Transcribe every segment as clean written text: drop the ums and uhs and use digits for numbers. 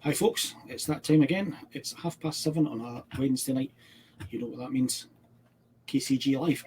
Hi, folks. It's that time again. It's 7:30 on a Wednesday night. You know what that means. KCG Live.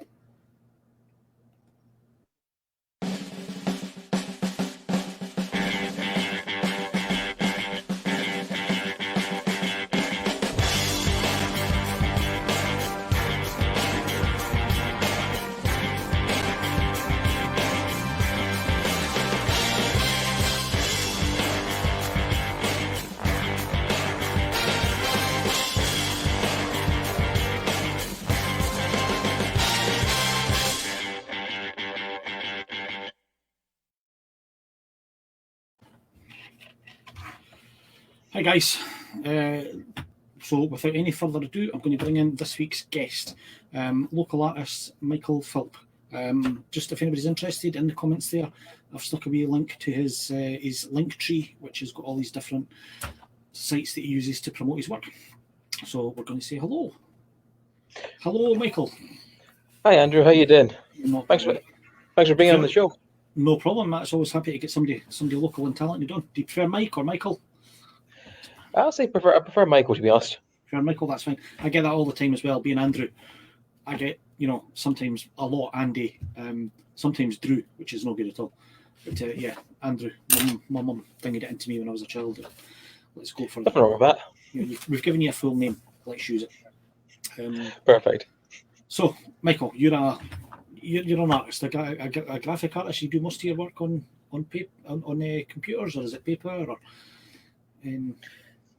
Hi, guys. So, without any further ado, I'm going to bring in this week's guest, local artist Michael Philp. Just if anybody's interested, in the comments there, I've stuck a wee link to his link tree, which has got all these different sites that he uses to promote his work. So we're going to say hello. Hello, Michael. Hi, Andrew. How you doing? Thanks for being on the show. No problem. Matt's always happy to get somebody local and talented on. Do you prefer Mike or Michael? I prefer Michael, to be honest. Prefer Michael, that's fine. I get that all the time as well. Being Andrew, I get sometimes a lot Andy, sometimes Drew, which is no good at all. But yeah, Andrew, my mum dinged it into me when I was a child. Let's go for nothing wrong with that. We've given you a full name. Let's use it. Perfect. So, Michael, you're an artist, a graphic artist. You do most of your work on paper, on computers, or is it paper? Or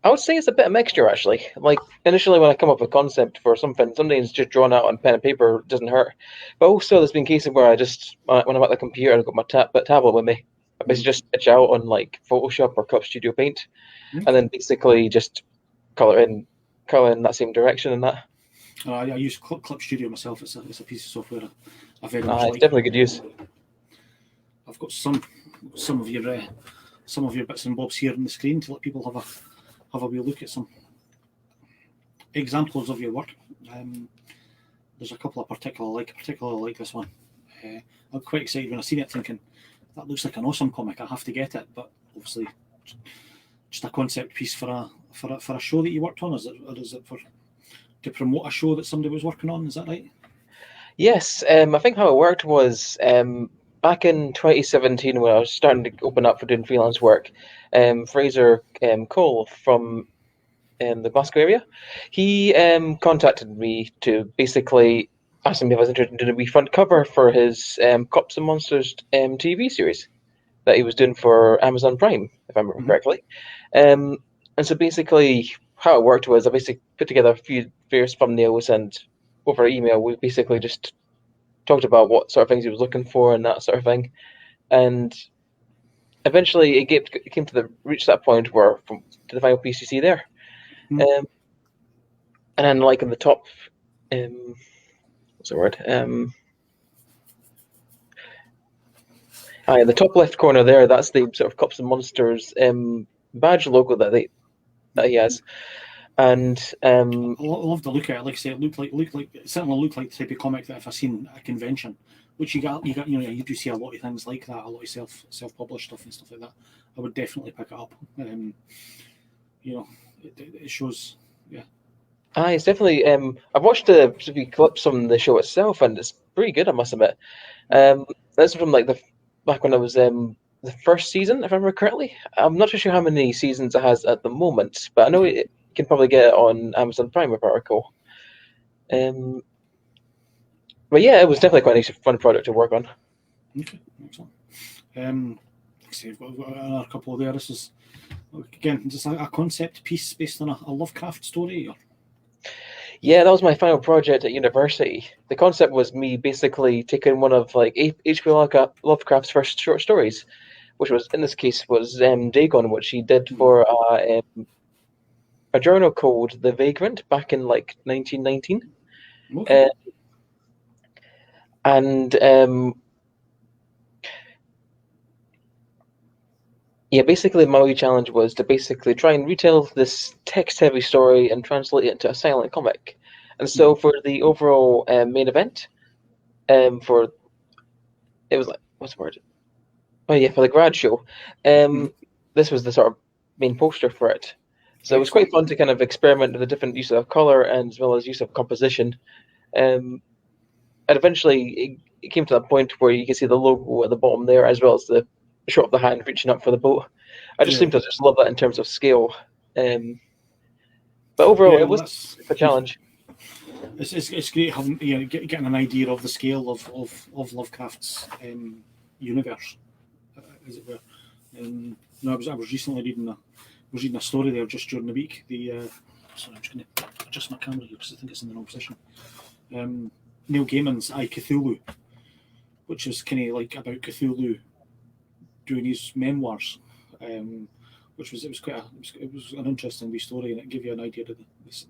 I would say it's a bit of mixture, actually. Like, initially when I come up with a concept for something, something's just drawn out on pen and paper, doesn't hurt. But also there's been cases where I just, when I'm at the computer, I've got my tablet with me. I basically just sketch out on like Photoshop or Clip Studio Paint, and then basically just colour in that same direction and that. I use Clip Studio myself. It's a piece of software I very much like. It's definitely good use. I've got some of your bits and bobs here on the screen to let people have a wee look at some examples of your work. There's a couple I particularly like this one. I'm quite excited when I seen it, thinking that looks like an awesome comic. I have to get it, but obviously just a concept piece for a show that you worked on. Is it to promote a show that somebody was working on? Is that right? Yes, I think how it worked was back in 2017 when I was starting to open up for doing freelance work. Fraser Cole from the Glasgow area, he contacted me to basically ask me if I was interested in doing a wee front cover for his Cops and Monsters TV series that he was doing for Amazon Prime, if I remember correctly. And so basically how it worked was I basically put together a few various thumbnails, and over email we basically just talked about what sort of things he was looking for and that sort of thing. And eventually it came to reach that point where to the final piece you see there. And then like in the top what's the word? In the top left corner there, that's the sort of Cops and Monsters badge logo that he has. And I love the look at it. Like I say, it certainly looked like the type of comic that if I seen at a convention, which you do see a lot of things like that, a lot of self-published stuff and stuff like that. I would definitely pick it up. It shows, yeah. It's definitely. I've watched the clips from the show itself, and it's pretty good, I must admit. That's from like back when I was the first season, if I remember correctly. I'm not too sure how many seasons it has at the moment, but I know you can probably get it on Amazon Prime, if I recall. But yeah, it was definitely quite a fun project to work on. Okay, excellent. We've got another couple there. This is again just a concept piece based on a Lovecraft story. Yeah, that was my final project at university. The concept was me basically taking one of like H.P. Lovecraft's first short stories, which was in this case was Dagon, which he did for a journal called The Vagrant back in like 1919. Okay. Basically my wee challenge was to basically try and retell this text-heavy story and translate it into a silent comic. And so for the overall main event, it was like, what's the word? Oh yeah, for the grad show, this was the sort of main poster for it. So it was quite fun to kind of experiment with the different use of color and as well as use of composition. Um, and eventually it came to that point where you can see the logo at the bottom there, as well as the shot of the hand reaching up for the boat. I just Yeah, seem to just love that in terms of scale. But overall, yeah. it Well, was that's a challenge. it's great having getting an idea of the scale of Lovecraft's universe, as it were. I was recently reading a story there just during the week. Sorry, I'm just going to adjust my camera here because I think it's in the wrong position. Neil Gaiman's I, Cthulhu, which is kind of like about Cthulhu doing his memoirs, which was it was an interesting wee story, and it gave you an idea of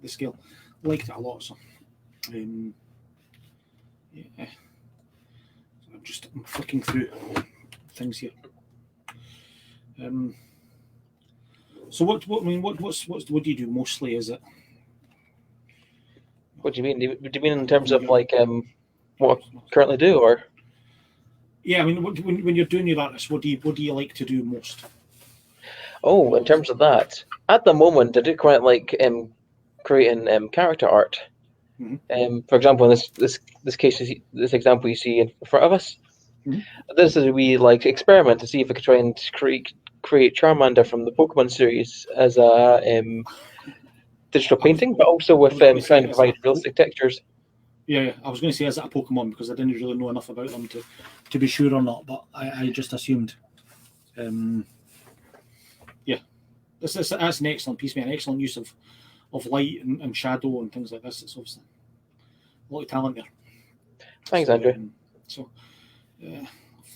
the scale. Liked it a lot. So, yeah, I'm flicking through things here. So what do you do mostly? Is it? What do you mean? Do you mean in terms of like what I currently do, or? Yeah, I mean, when you're doing your artists, what do you like to do most? Oh, in terms of that, at the moment, I do quite like creating character art. For example, in this case, this example you see in front of us, this is a wee like experiment to see if I could try and create Charmander from the Pokemon series as a digital painting, but also with trying to provide realistic textures. Yeah, I was going to say, is it a Pokemon, because I didn't really know enough about them to be sure or not, but I just assumed. Yeah, that's an excellent piece, man. An excellent use of light and shadow and things like this. It's obviously a lot of talent there. Thanks, Andrew.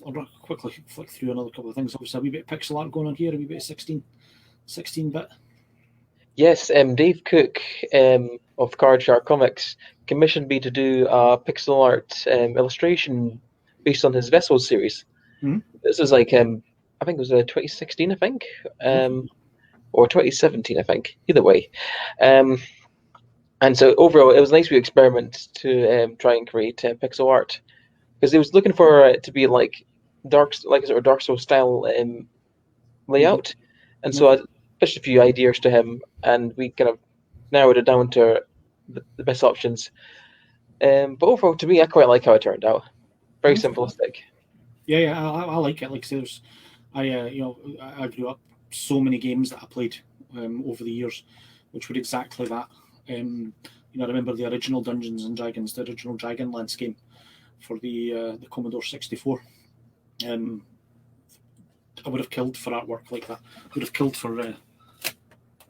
I'll quickly flick through another couple of things. Obviously, a wee bit of pixel art going on here, a wee bit of 16-bit. Yes, Dave Cook of Card Shark Comics commissioned me to do a pixel art illustration based on his Vessels series. This was like, I think it was 2016, I think, or 2017, I think. Either way. And so overall, it was a nice wee experiment to try and create pixel art, because he was looking for it to be like a sort of Dark Souls style layout, and so I pitched a few ideas to him, and we kind of narrowed it down to the best options. But overall, to me, I quite like how it turned out. Very simplistic. Yeah, I like it. Like I grew up so many games that I played over the years, which were exactly that. I remember the original Dungeons and Dragons, the original Dragonlance game for the Commodore 64. I would have killed for artwork like that. Would have killed for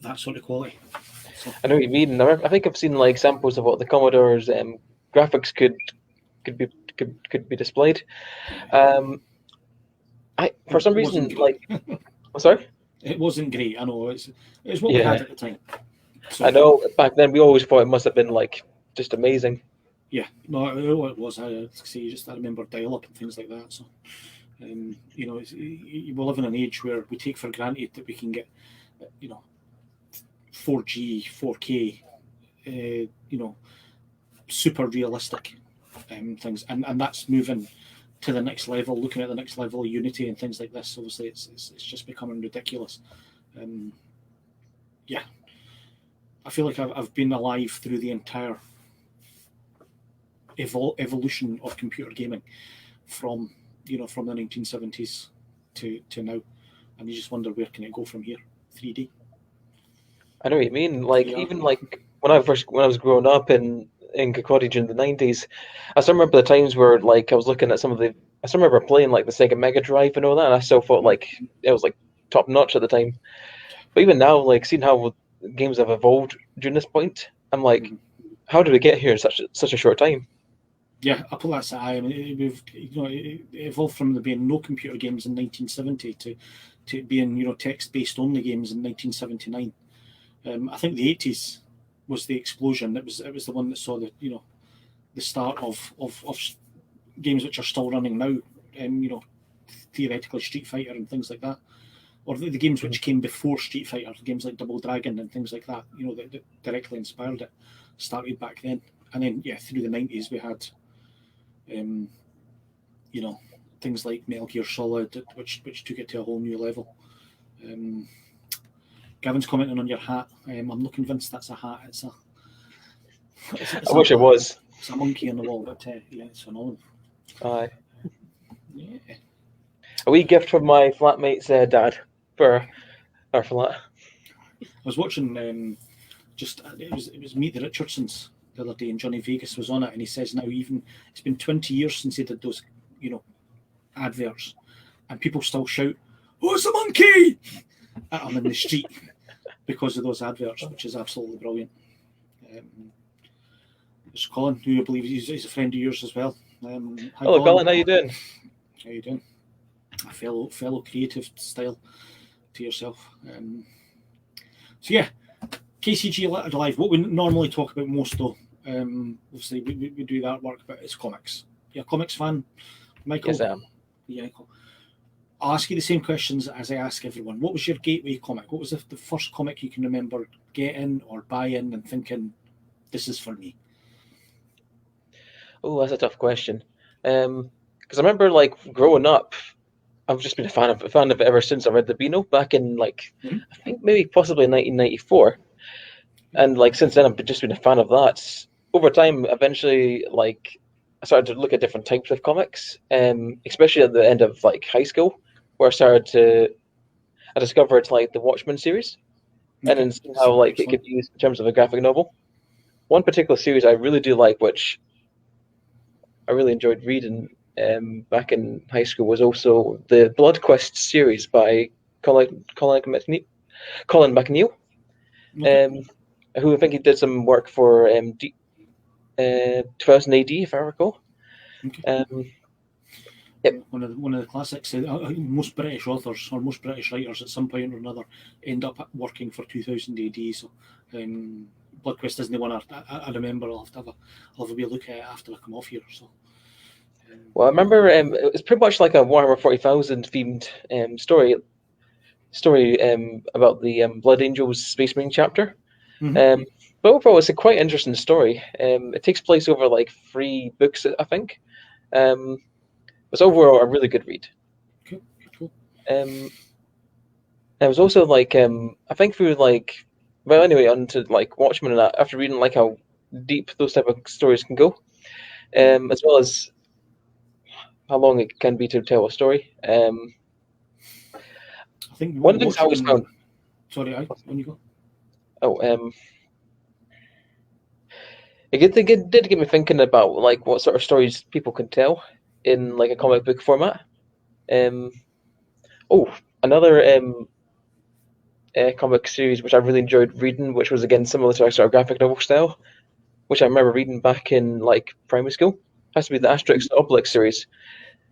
that sort of quality. So. I know what you mean. I think I've seen like samples of what the Commodore's graphics could be displayed. For some reason, like, sorry, it wasn't great. I know it's what we had at the time. So, I know back then we always thought it must have been like just amazing. Yeah, no, it was. I remember dial-up and things like that. So, we live in an age where we take for granted that we can get, 4G, 4K, super realistic things, and that's moving to the next level. Looking at the next level of Unity and things like this, obviously, it's just becoming ridiculous. Yeah, I feel like I've been alive through the entire evolution of computer gaming from the 1970s to now, and you just wonder where can it go from here. 3D. I know what you mean. Like even like when I was growing up in Cottage in the 90s, I still remember the times where like I was looking at I still remember playing like the Sega Mega Drive and all that, and I still thought like it was like top notch at the time. But even now, like seeing how games have evolved during this point, I'm like, how did we get here in such a short time? Yeah, I put that aside. I mean, it evolved from there being no computer games in 1970 to being text-based only games in 1979. I think the 80s was the explosion. It was the one that saw the start of games which are still running now. Theoretically Street Fighter and things like that, or the games which came before Street Fighter, games like Double Dragon and things like that. That directly inspired it, started back then, and then through the 90s we had. Things like Metal Gear Solid, which took it to a whole new level. Gavin's commenting on your hat. I'm not convinced that's a hat. It's I wish it was. It's a monkey on the wall, but yeah, it's phenomenal. Aye. Yeah. A wee gift from my flatmate's dad for our flat. I was watching it was Meet the Richardsons the other day, and Johnny Vegas was on it, and he says now even it's been 20 years since he did those, adverts, and people still shout, "Oh, it's a monkey!" at him in the street because of those adverts, which is absolutely brilliant. There's Colin, who I believe he's a friend of yours as well. Hello, Colin. How you doing? How you doing? A fellow creative style to yourself. So yeah, KCG Live. What we normally talk about most, though, obviously we do that work, but it's comics. You're a comics fan, Michael? Yes, I am. Yeah, Michael. I'll ask you the same questions as I ask everyone. What was your gateway comic? What was the first comic you can remember getting or buying and thinking, this is for me? Oh, that's a tough question. Because I remember, growing up, I've just been a fan of it ever since I read the Beano back in I think maybe possibly 1994, and since then I've just been a fan of that. Over time, eventually, I started to look at different types of comics, especially at the end of high school, where I discovered the Watchmen series, and then seeing how it could be used in terms of a graphic novel. One particular series I really do like, which I really enjoyed reading back in high school, was also the Blood Quest series by Colin McNeil, who I think he did some work for 2000 AD, if I recall. Okay. Yep. One of the classics. Most British authors or most British writers at some point or another end up working for 2000 AD. So Blood Quest isn't the one I remember. I'll have a wee look at it after I come off here. So. Well, I remember it was pretty much like a Warhammer 40,000 themed story about the Blood Angels Space Marine chapter. Mm-hmm. But overall, it's a quite interesting story. It takes place over 3 books, I think. It's overall a really good read. Cool. It was also I think through well, anyway, onto Watchmen and that, after reading how deep those type of stories can go, as well as how long it can be to tell a story. I think one thing I always found. Sorry, when you go. Oh, it did get me thinking about what sort of stories people can tell in a comic book format. Another comic series which I really enjoyed reading, which was again similar to our sort of graphic novel style, which I remember reading back in primary school, has to be the Asterix Obelix series.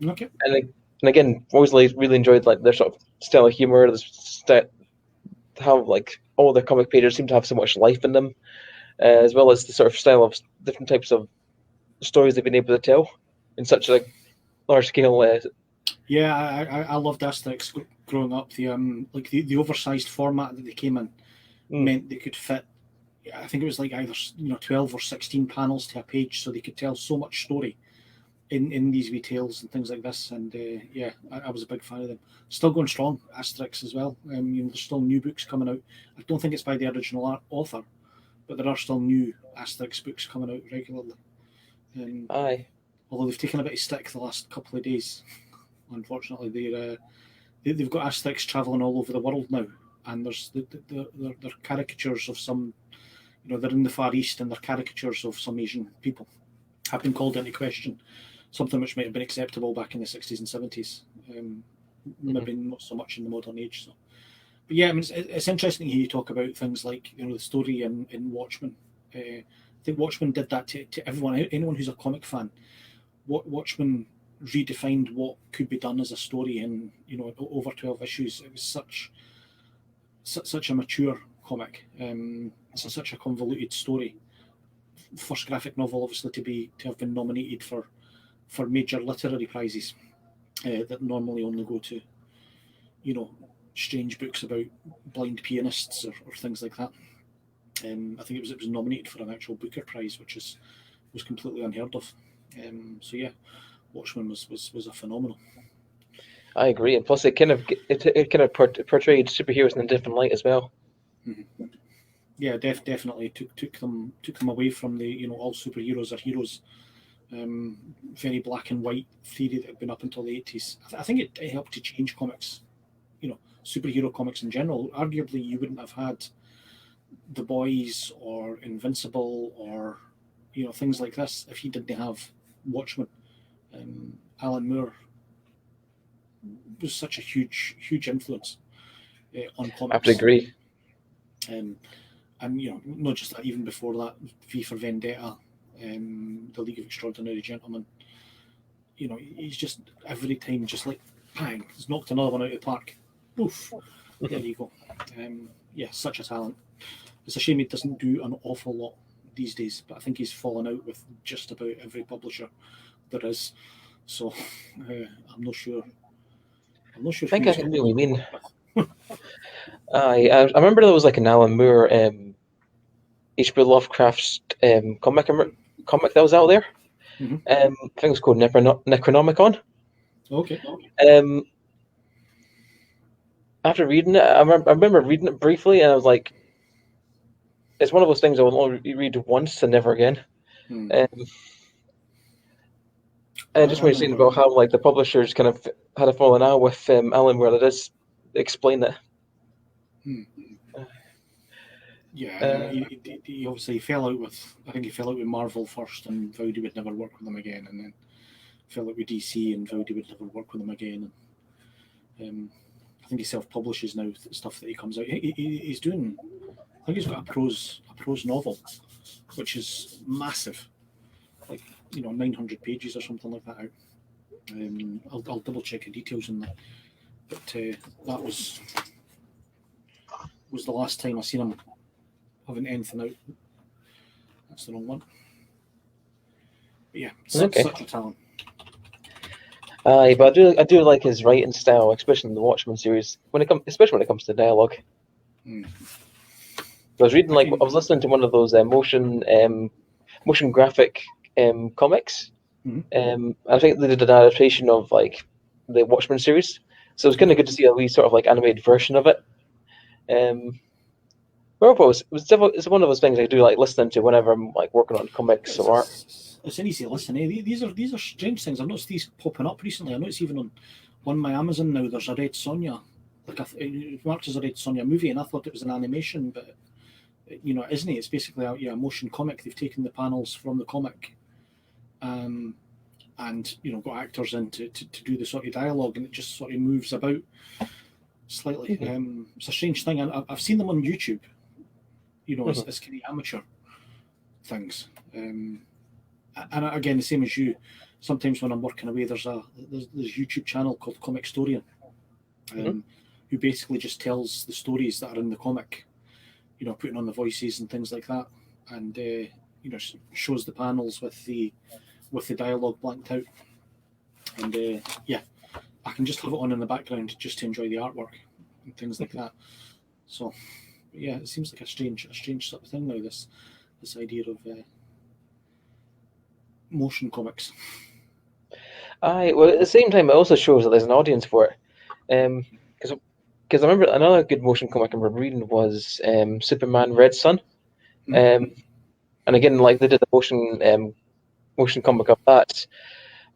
Okay. And again, always really enjoyed their sort of style of humor, how all their comic pages seem to have so much life in them, as well as the sort of style of different types of stories they've been able to tell in such a large scale. Yeah, I loved Asterix growing up. The oversized format that they came in meant they could fit. I think it was either 12 or 16 panels to a page, so they could tell so much story in these wee tales and things like this. And yeah, I was a big fan of them. Still going strong, Asterix as well. There's still new books coming out. I don't think it's by the original author, but there are still new Asterix books coming out regularly. Aye. Although they've taken a bit of stick the last couple of days. Unfortunately, they've got Asterix travelling all over the world now, and there's they're caricatures of some, they're in the Far East, and they're caricatures of some Asian people have been called into question, something which might have been acceptable back in the 60s and 70s, maybe not so much in the modern age. So, but yeah, I mean, it's interesting to hear you talk about things like the story in Watchmen. I think Watchmen did that to everyone, anyone who's a comic fan. Watchmen redefined what could be done as a story in over 12 issues. It was such a mature comic, such a convoluted story. First graphic novel, obviously, to have been nominated for major literary prizes that normally only go to strange books about blind pianists or things like that. I think it was nominated for an actual Booker Prize, which was completely unheard of. So yeah, Watchmen was a phenomenal. I agree, and plus it kind of portrayed superheroes in a different light as well. Yeah, definitely took them away from the all superheroes are heroes, very black and white theory that had been up until the 80s. I think it helped to change comics, superhero comics in general. Arguably, you wouldn't have had The Boys or Invincible or things like this if he didn't have Watchmen. Alan Moore was such a huge influence on I have to comics. agree. And not just that, even before that, V for Vendetta, The League of Extraordinary Gentlemen. He's just every time, just like bang, he's knocked another one out of the park. Oof, there you go. Yeah, such a talent. It's a shame he doesn't do an awful lot these days, but I think he's fallen out with just about every publisher there is. So I'm not sure. I think I can know what you mean. I remember there was like an Alan Moore H.P. Lovecraft's comic that was out there. I think it was called Necronomicon. Okay. After reading it, I remember reading it briefly, and I was like, it's one of those things I will only read once and never again. I just want to say about how like the publishers kind of had a falling out with Alan Moore. That is explain it. Yeah, he obviously fell out with. I think he fell out with Marvel first, and vowed he would never work with them again, and then fell out with DC and vowed he would never work with them again. And I think he self-publishes now stuff that he comes out. He's doing. I think he's got a prose novel, which is massive, like 900 pages or something like that out. I'll double check the details on that, but that was the last time I seen him having anything out. That's the wrong one. But yeah, such a talent. But I do like his writing style, especially in the Watchmen series. Especially when it comes to dialogue. I was reading I was listening to one of those motion graphic comics. I think they did an adaptation of like the Watchmen series, so it was kind of good to see a wee sort of like animated version of it. It's one of those things I do like listening to whenever I'm like working on comics or art. It's an easy listen. These are strange things. I've noticed these popping up recently. I noticed even on my Amazon now. There's a Red Sonja, it marked as a Red Sonja movie, and I thought it was an animation, but it isn't. It's basically a motion comic. They've taken the panels from the comic, and got actors in to do the sort of dialogue, and it just sort of moves about slightly. It's a strange thing. I've seen them on YouTube. As kind of amateur things. And again, the same as you. Sometimes when I'm working away, there's a YouTube channel called Comic Storian, who basically just tells the stories that are in the comic. Putting on the voices and things like that, and shows the panels with the dialogue blanked out. And I can just have it on in the background just to enjoy the artwork and things like that. So. Yeah, it seems like a strange sort of thing now. This idea of motion comics. Well, at the same time, it also shows that there's an audience for it. Because I remember another good motion comic I remember reading was Superman Red Sun. And again, like they did the motion comic of that,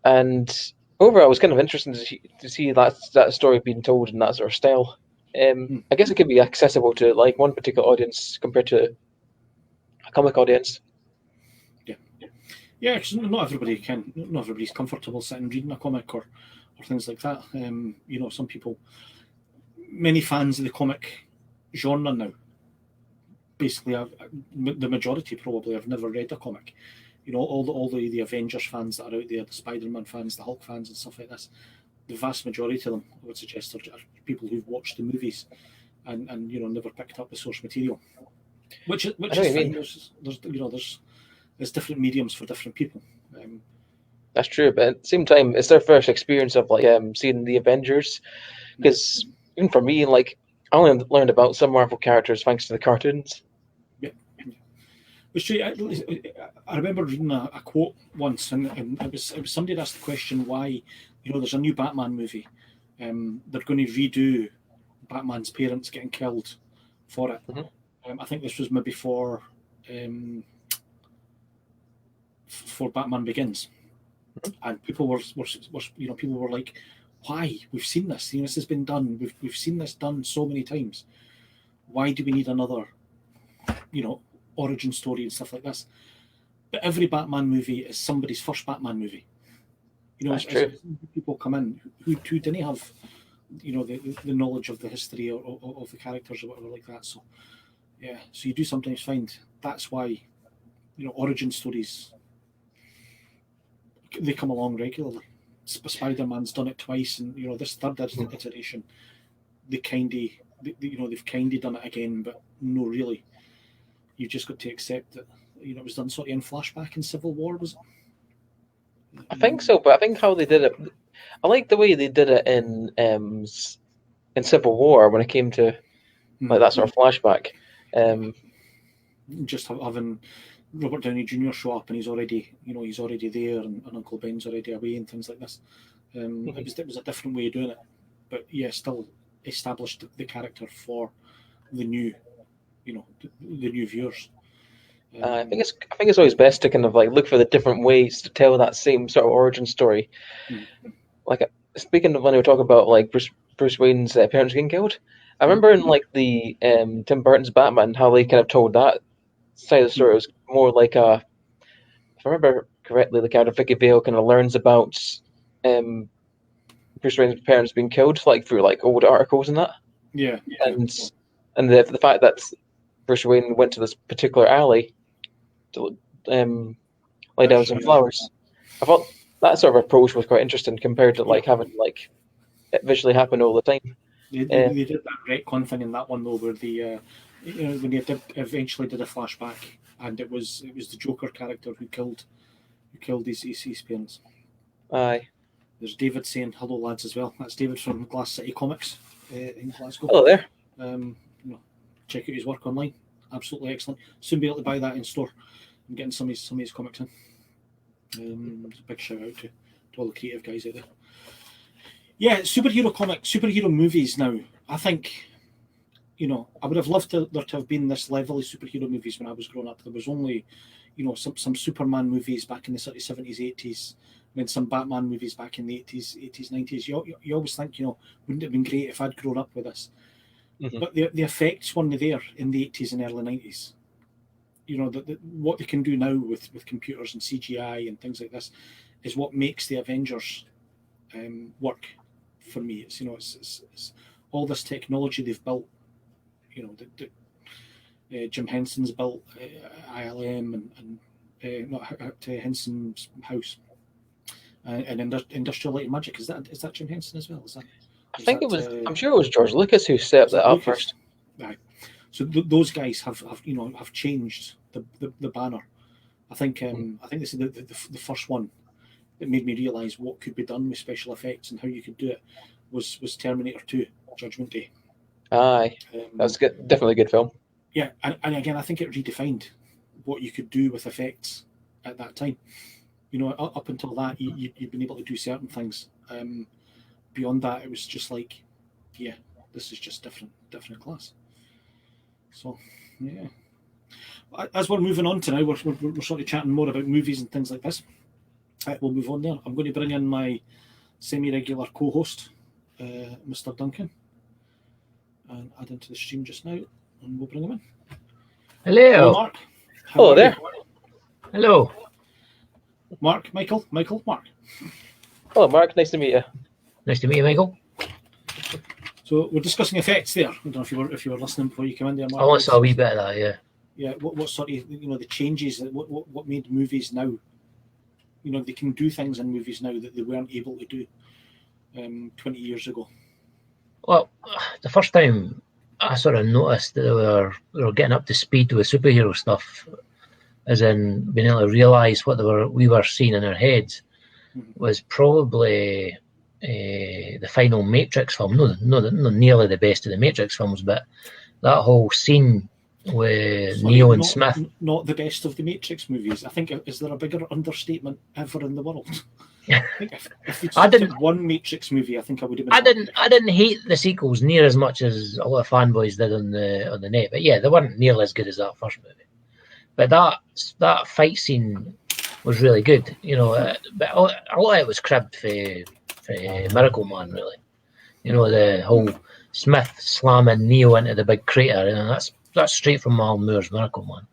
and overall, it was kind of interesting to see that story being told in that sort of style. I guess it could be accessible to like one particular audience compared to a comic audience. Yeah, because not everybody's comfortable sitting reading a comic or things like that. Some people, many fans of the comic genre now, basically the majority probably have never read a comic. All the Avengers fans that are out there, the Spider-Man fans, the Hulk fans, and stuff like this. The vast majority of them, I would suggest, are people who've watched the movies and never picked up the source material, which is fine. There's different mediums for different people. That's true, but at the same time, it's their first experience of like seeing the Avengers. Because even for me, like I only learned about some Marvel characters thanks to the cartoons. Yeah. It's true. I remember reading a quote once, and it was somebody that asked the question why, there's a new Batman movie. They're going to redo Batman's parents getting killed for it, I think this was maybe for Batman Begins, and people were people were like, "Why? We've seen this. This has been done. We've seen this done so many times. Why do we need another, origin story and stuff like this?" But every Batman movie is somebody's first Batman movie. That's true. People come in who didn't have, the knowledge of the history or of the characters or whatever like that. So, yeah. So you do sometimes find that's why, origin stories, they come along regularly. Spider-Man's done it twice, and this third iteration, they've kind of done it again, but no, really. You just got to accept that it was done sort of in flashback in Civil War, was it? I think so, but I think how they did it. I like the way they did it in Civil War when it came to like that sort of flashback. Just having Robert Downey Jr. show up and he's already there, and Uncle Ben's already away and things like this. It was a different way of doing it, but yeah, still established the character for the new, the new viewers. I think it's always best to kind of like look for the different ways to tell that same sort of origin story. Like speaking of when we were talking about like Bruce Wayne's parents getting killed, I remember in like the Tim Burton's Batman how they kind of told that side of the story. It was more like if I remember correctly, the character Vicky Vale kind of learns about Bruce Wayne's parents being killed like through like old articles and that. Yeah. And the fact that Bruce Wayne went to this particular alley to lay down some flowers. I thought that sort of approach was quite interesting compared to like having like it visually happen all the time. They did that retcon thing in that one though, where the when they eventually did a flashback, and it was the Joker character who killed his parents. Aye. There's David saying hello, lads, as well. That's David from Glass City Comics in Glasgow. Hello there. Check out his work online. Absolutely excellent. Soon be able to buy that in store. I'm getting some of his comics in. There's a big shout out to all the creative guys out there. Yeah, superhero movies now. I think, I would have loved there to have been this level of superhero movies when I was growing up. There was only, some Superman movies back in the 70s, 80s, and then some Batman movies back in the 80s, 90s. You always think, wouldn't it have been great if I'd grown up with this? Mm-hmm. But the effects weren't there in the 80s and early 90s. What they can do now with computers and CGI and things like this is what makes the Avengers work for me. It's all this technology they've built. Jim Henson's built ILM and not Henson's house and Industrial Light and Magic. Is that Jim Henson as well? I think it was. I'm sure it was George Lucas who set that up first. Right. So those guys have changed the banner. I think this is the first one that made me realise what could be done with special effects and how you could do it was Terminator 2, Judgment Day. Aye, that's good. Definitely a good film. Yeah, and again, I think it redefined what you could do with effects at that time. Up until that, you've been able to do certain things. Beyond that, it was just like, yeah, this is just different class. So, yeah. As we're moving on to now, we're sort of chatting more about movies and things like this. We'll move on there. I'm going to bring in my semi-regular co-host, Mr. Duncan, and add into the stream just now, and we'll bring him in. Hello, Mark. Hello there. Hello. Mark, Michael, Mark. Hello, Mark. Nice to meet you. Nice to meet you, Michael. So we're discussing effects there. I don't know if you were listening before you came in there, Mark. I saw a wee bit of that, yeah. Yeah, what sort of the changes? What made movies now? They can do things in movies now that they weren't able to do 20 years ago. Well, the first time I sort of noticed that they were getting up to speed with superhero stuff, as in being able to realise what we were seeing in our heads, was probably the final Matrix film. No, nearly the best of the Matrix films, but that whole scene with Neo and Smith. Not the best of the Matrix movies. I think, is there a bigger understatement ever in the world? I think if you'd I stopped didn't- at one Matrix movie, I think I would have been. I didn't hate the sequels near as much as a lot of fanboys did on the net. But yeah, they weren't nearly as good as that first movie. But that fight scene was really good, you know. But a lot of it was cribbed for Miracle Man, really. You know, the whole Smith slamming Neo into the big crater, you know, that's straight from Alan Moore's Miracle Man.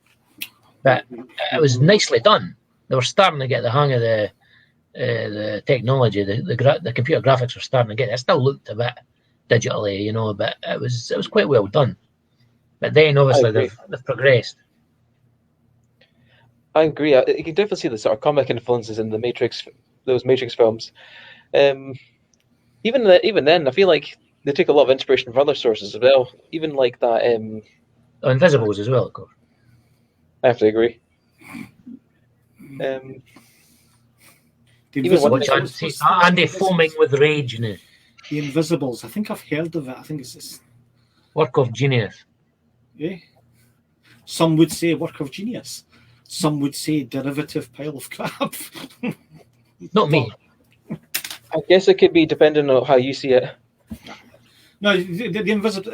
But it was nicely done. They were starting to get the hang of the technology. The computer graphics were starting to get. It still looked a bit digitally, you know, but it was quite well done. But then obviously they've progressed. I agree. You can definitely see the sort of comic influences in those Matrix films. Even then, I feel like they take a lot of inspiration from other sources as well. Even like that. Invisibles as well, of course. I have to agree. The Even one Invisibles, Andy foaming with rage, you know. The Invisibles. I think I've heard of it. I think it's Work of genius. some would say work of genius. Some would say derivative pile of crap. Not me. I guess it could be depending on how you see it. No, the Invisible.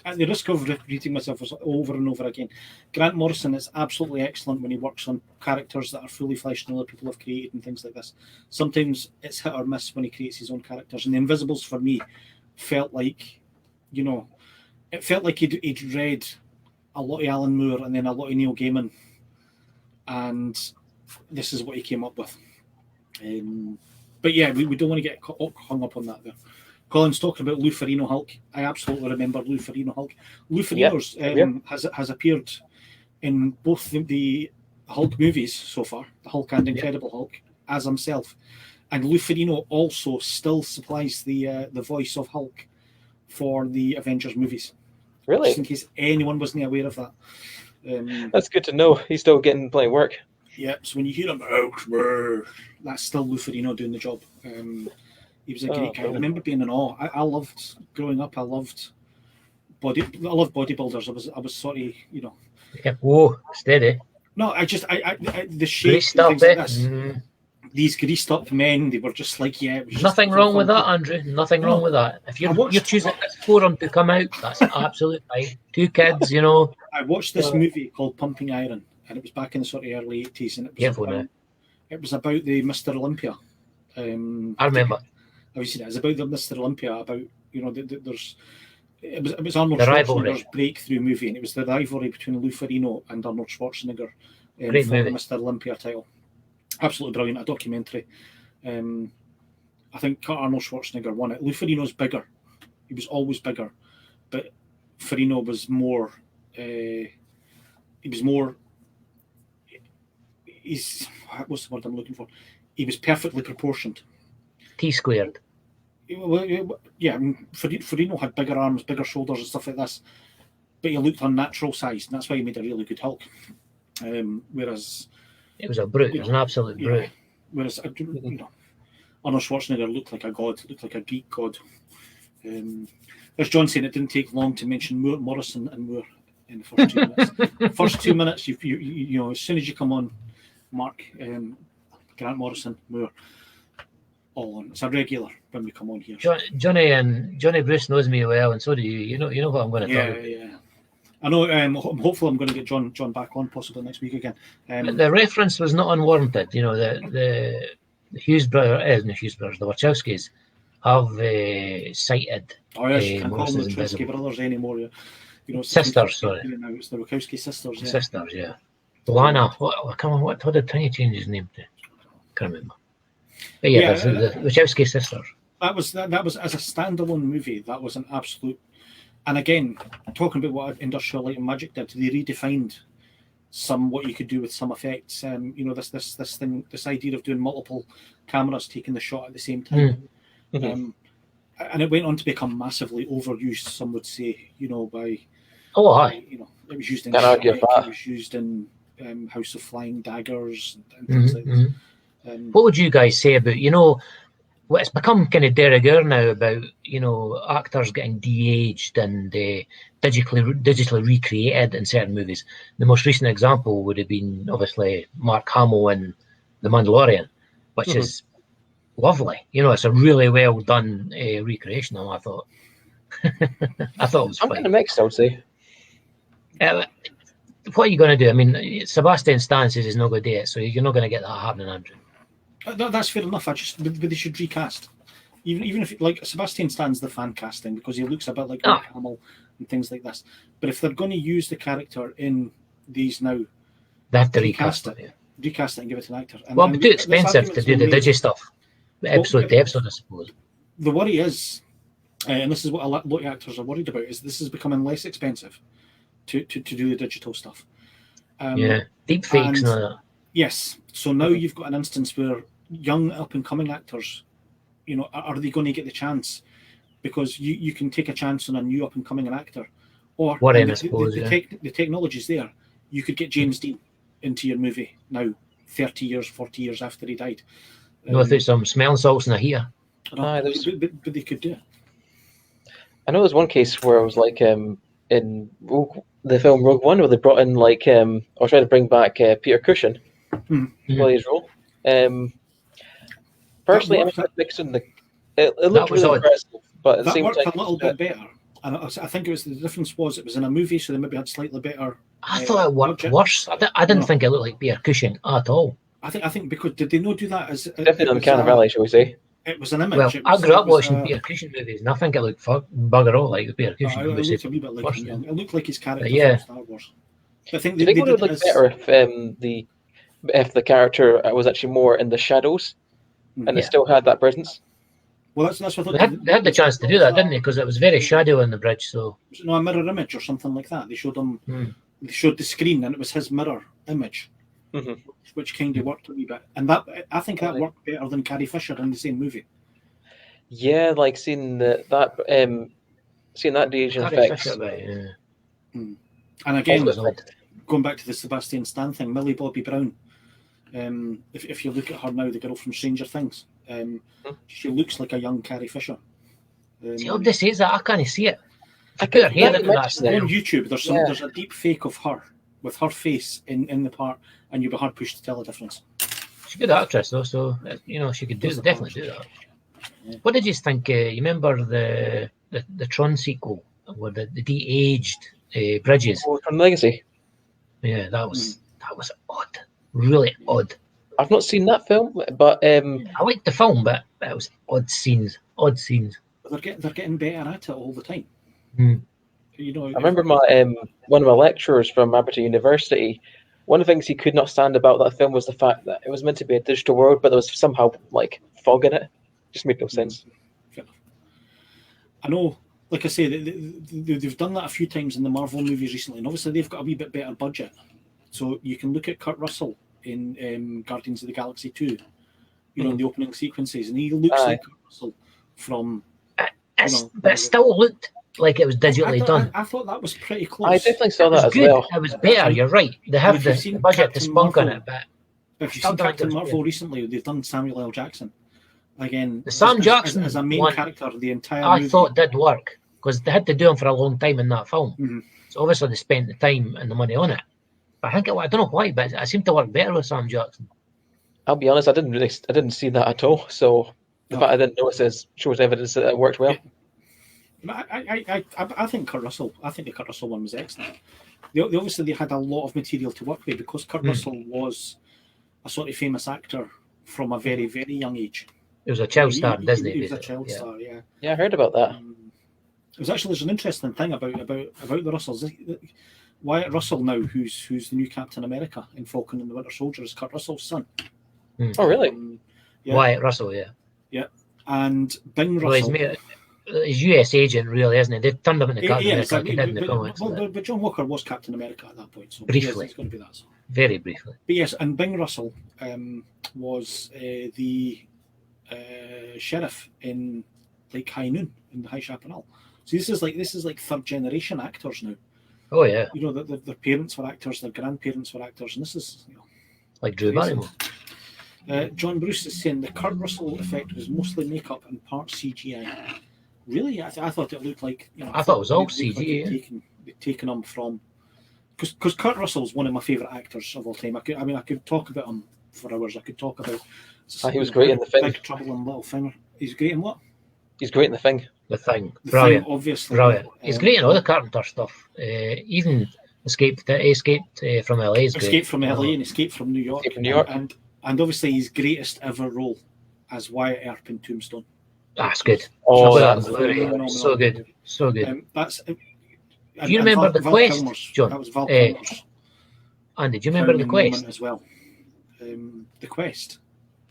At the risk of repeating myself over and over again, Grant Morrison is absolutely excellent when he works on characters that are fully fleshed and other people have created and things like this. Sometimes it's hit or miss when he creates his own characters. And the Invisibles, for me, felt like, you know, it felt like he'd read a lot of Alan Moore and then a lot of Neil Gaiman, and this is what he came up with. But yeah, we don't want to get hung up on that there. Colin's talking about Lou Ferrigno Hulk. I absolutely remember Lou Ferrigno Hulk. Lou Ferrigno's has appeared in both the Hulk movies so far, the Hulk and Incredible Hulk, as himself. And Lou Ferrigno also still supplies the voice of Hulk for the Avengers movies. Really? Just in case anyone wasn't aware of that. That's good to know. He's still getting plenty of work. Yeah, so when you hear him, that's still Lou Ferrigno doing the job. He was a great guy. I remember being in awe. I loved growing up. I loved bodybuilders. I was sort of, you know. Yeah. Whoa, steady. No, I the shape Greased and up, things like this. Mm-hmm. These greased up men, they were just like, yeah. It was just Nothing wrong with that, Andrew. Nothing wrong with that. If you're choosing this forum to come out, that's absolutely fine. 2 kids, you know. I watched this movie called Pumping Iron, and it was back in the sort of early 80s, and it was about the Mr. Olympia. I remember. Have you seen it? It's about the Mr. Olympia. About, you know, it was Arnold The Schwarzenegger's rivalry. breakthrough movie, and it was the rivalry between Lou Ferrigno and Arnold Schwarzenegger for Great the movie. Mr. Olympia title. Absolutely brilliant, a documentary. I think Arnold Schwarzenegger won it. Lou Ferrigno's bigger. He was always bigger, but Ferrigno was more. What's the word I'm looking for? He was perfectly proportioned. T-squared. Yeah, Ferrigno had bigger arms, bigger shoulders, and stuff like this, but he looked unnatural sized, and that's why he made a really good Hulk. Whereas it was a brute. It was an absolute brute. Whereas you know, Arnold Schwarzenegger looked like a god, looked like a Greek god. As John saying, it didn't take long to mention Morrison and Moore in the first 2 minutes. First 2 minutes, you know, as soon as you come on, Mark, Grant Morrison, Moore, all on. It's a regular when we come on here. Johnny Bruce knows me well, and so do you. You know what I'm going to talk about. Yeah. I know. Hopefully, I'm going to get John back on possibly next week again. The reference was not unwarranted. You know, the Hughes brothers, the Wachowskis, have cited. Oh yes, you can't call them the Morrison's Wachowski Invisible. brothers anymore. You know, Sisters, sorry. Now it's the Wachowski sisters. Yeah. Sisters, yeah. Lana, what did Tiny change his name to? Can't remember. But yeah, the Wachowski sisters. That was as a standalone movie. That was an absolute. And again, talking about what Industrial Light and Magic did, they redefined what you could do with some effects. You know, this idea of doing multiple cameras taking the shot at the same time. Mm-hmm. And it went on to become massively overused. Some would say, you know, by you know, it was used in Shrek, it was used in House of Flying Daggers and things like this. What would you guys say about, you know, it's become kind of de rigueur now about, you know, actors getting de-aged and digitally recreated in certain movies. The most recent example would have been obviously Mark Hamill in The Mandalorian. which is lovely. You know, it's a really well done recreation of them, I thought. I thought it was I'm fine. kind of mixed, I would say. What are you going to do? I mean, Sebastian Stan says he's not going to do it, so you're not going to get that happening, Andrew. That's fair enough. But they should recast. Even if, like, Sebastian Stan's the fan casting because he looks a bit like Mark Hamill and things like this. But if they're going to use the character in these now, they have to recast it. Yeah. Recast it and give it to an actor. Well, it'd be too expensive to do the digi stuff. Episode to episode, I suppose. The worry is, and this is what a lot of actors are worried about, is this is becoming less expensive to do the digital stuff. Deep fakes and all that. Yes. So now you've got an instance where young up-and-coming actors, you know, are they going to get the chance? Because you can take a chance on a new up-and-coming actor. Or the technology's there. You could get James Dean into your movie now, 30 years, 40 years after he died. Without some smelling salts in here. But they could do it. I know there's one case where it was like in the film Rogue One, where they brought in or tried to bring back Peter Cushing to play his role. Personally, I'm mixed in the. It looked really impressive, but at the same time, that worked a little bit better. And I think it was the difference was it was in a movie, so they maybe had slightly better. I thought it worked worse. I didn't think it looked like Peter Cushing at all. I think because did they not do that as definitely uncanny valley, shall we say? It was an image. Well, I grew up watching Peter Cushing movies, and I think it looked bugger all like the Peter Cushing movies. It looked a wee bit like him. It looked like his character from Star Wars. I think it would look better if the character was actually more in the shadows, and it still had that presence. Well, that's what I thought. They had the chance to do that, didn't they? Because it was very shadowy on the bridge. So a mirror image or something like that. They showed him. They showed the screen, and it was his mirror image, which kind of worked a wee bit. And that I think that worked better than Carrie Fisher in the same movie. Yeah, like seeing that de-aging effects. And again, going back to the Sebastian Stan thing, Millie Bobby Brown. If you look at her now, the girl from Stranger Things, she looks like a young Carrie Fisher. See, all this is that I can't see it. I put her hair into that on YouTube. There's a deep fake of her with her face in the part, and you'd be hard pushed to tell the difference. She's a good actress, though, so she could definitely do that. Yeah. What did you think? You remember the Tron sequel where the de-aged bridges? Oh, Tron Legacy. Yeah, that was odd. Really odd. I've not seen that film, but I liked the film, but it was odd scenes. They're getting better at it all the time. You know, I remember one of my lecturers from Aberdeen University. One of the things he could not stand about that film was the fact that it was meant to be a digital world, but there was somehow like fog in it. Just made no sense. I know, like I say, they've done that a few times in the Marvel movies recently, and obviously they've got a wee bit better budget. So you can look at Kurt Russell in Guardians of the Galaxy 2, in the opening sequences, and he looks like Kurt Russell from. But it still looked like it was digitally done. I thought that was pretty close. I definitely saw that as well. It was better. You're right. They have the budget to spunk on it, but if you've seen Captain Marvel recently, they've done Samuel L. Jackson again. The Sam Jackson as a main character, the entire I movie. thought did work because they had to do him for a long time in that film. So obviously they spent the time and the money on it. But I don't know why, but it seemed to work better with Sam Jackson. I'll be honest, I didn't see that at all. So the fact I didn't notice shows evidence that it worked well. I think Kurt Russell. I think the Kurt Russell one was excellent. Obviously they had a lot of material to work with because Kurt Russell was a sort of famous actor from a very, very young age. He was a child star in Disney. He was a child star, yeah. Yeah, I heard about that. There's an interesting thing about the Russells. Wyatt Russell now, who's the new Captain America in Falcon and the Winter Soldier, is Kurt Russell's son. Oh, really? Yeah. Wyatt Russell, yeah. Yeah, and Bing Russell. He's US agent, really, isn't he? They turned him into Captain America like he did in the comics. But John Walker was Captain America at that point. So briefly. It's going to be that. So. Very briefly. But yes, and Bing Russell was the sheriff in like High Noon, in the High Chaparral. So this is like third generation actors now. Oh yeah. Their parents were actors, their grandparents were actors, and this is like Drew Barrymore. John Bruce is saying the Kurt Russell effect was mostly makeup and part CGI. Really, I thought it looked like I thought it was all CGI. Like they'd taken him from because Kurt Russell's one of my favourite actors of all time. I could talk about him for hours. I could talk about He was great in The Thing. Big Trouble in Little Finger. He's great in what? He's great in The Thing. The Thing. The Brilliant. Thing, obviously. Brilliant. He's great in all the Carpenter stuff. Even Escape from LA is great. Escape from LA and Escape from New York. Escape from New York. And obviously his greatest ever role as Wyatt Earp in Tombstone. That's good. Oh, that's that's so good. So good. Do you remember The Quest, John? That was Val Kilmer's Andy, do you remember The crowning Quest? moment as well? The Quest.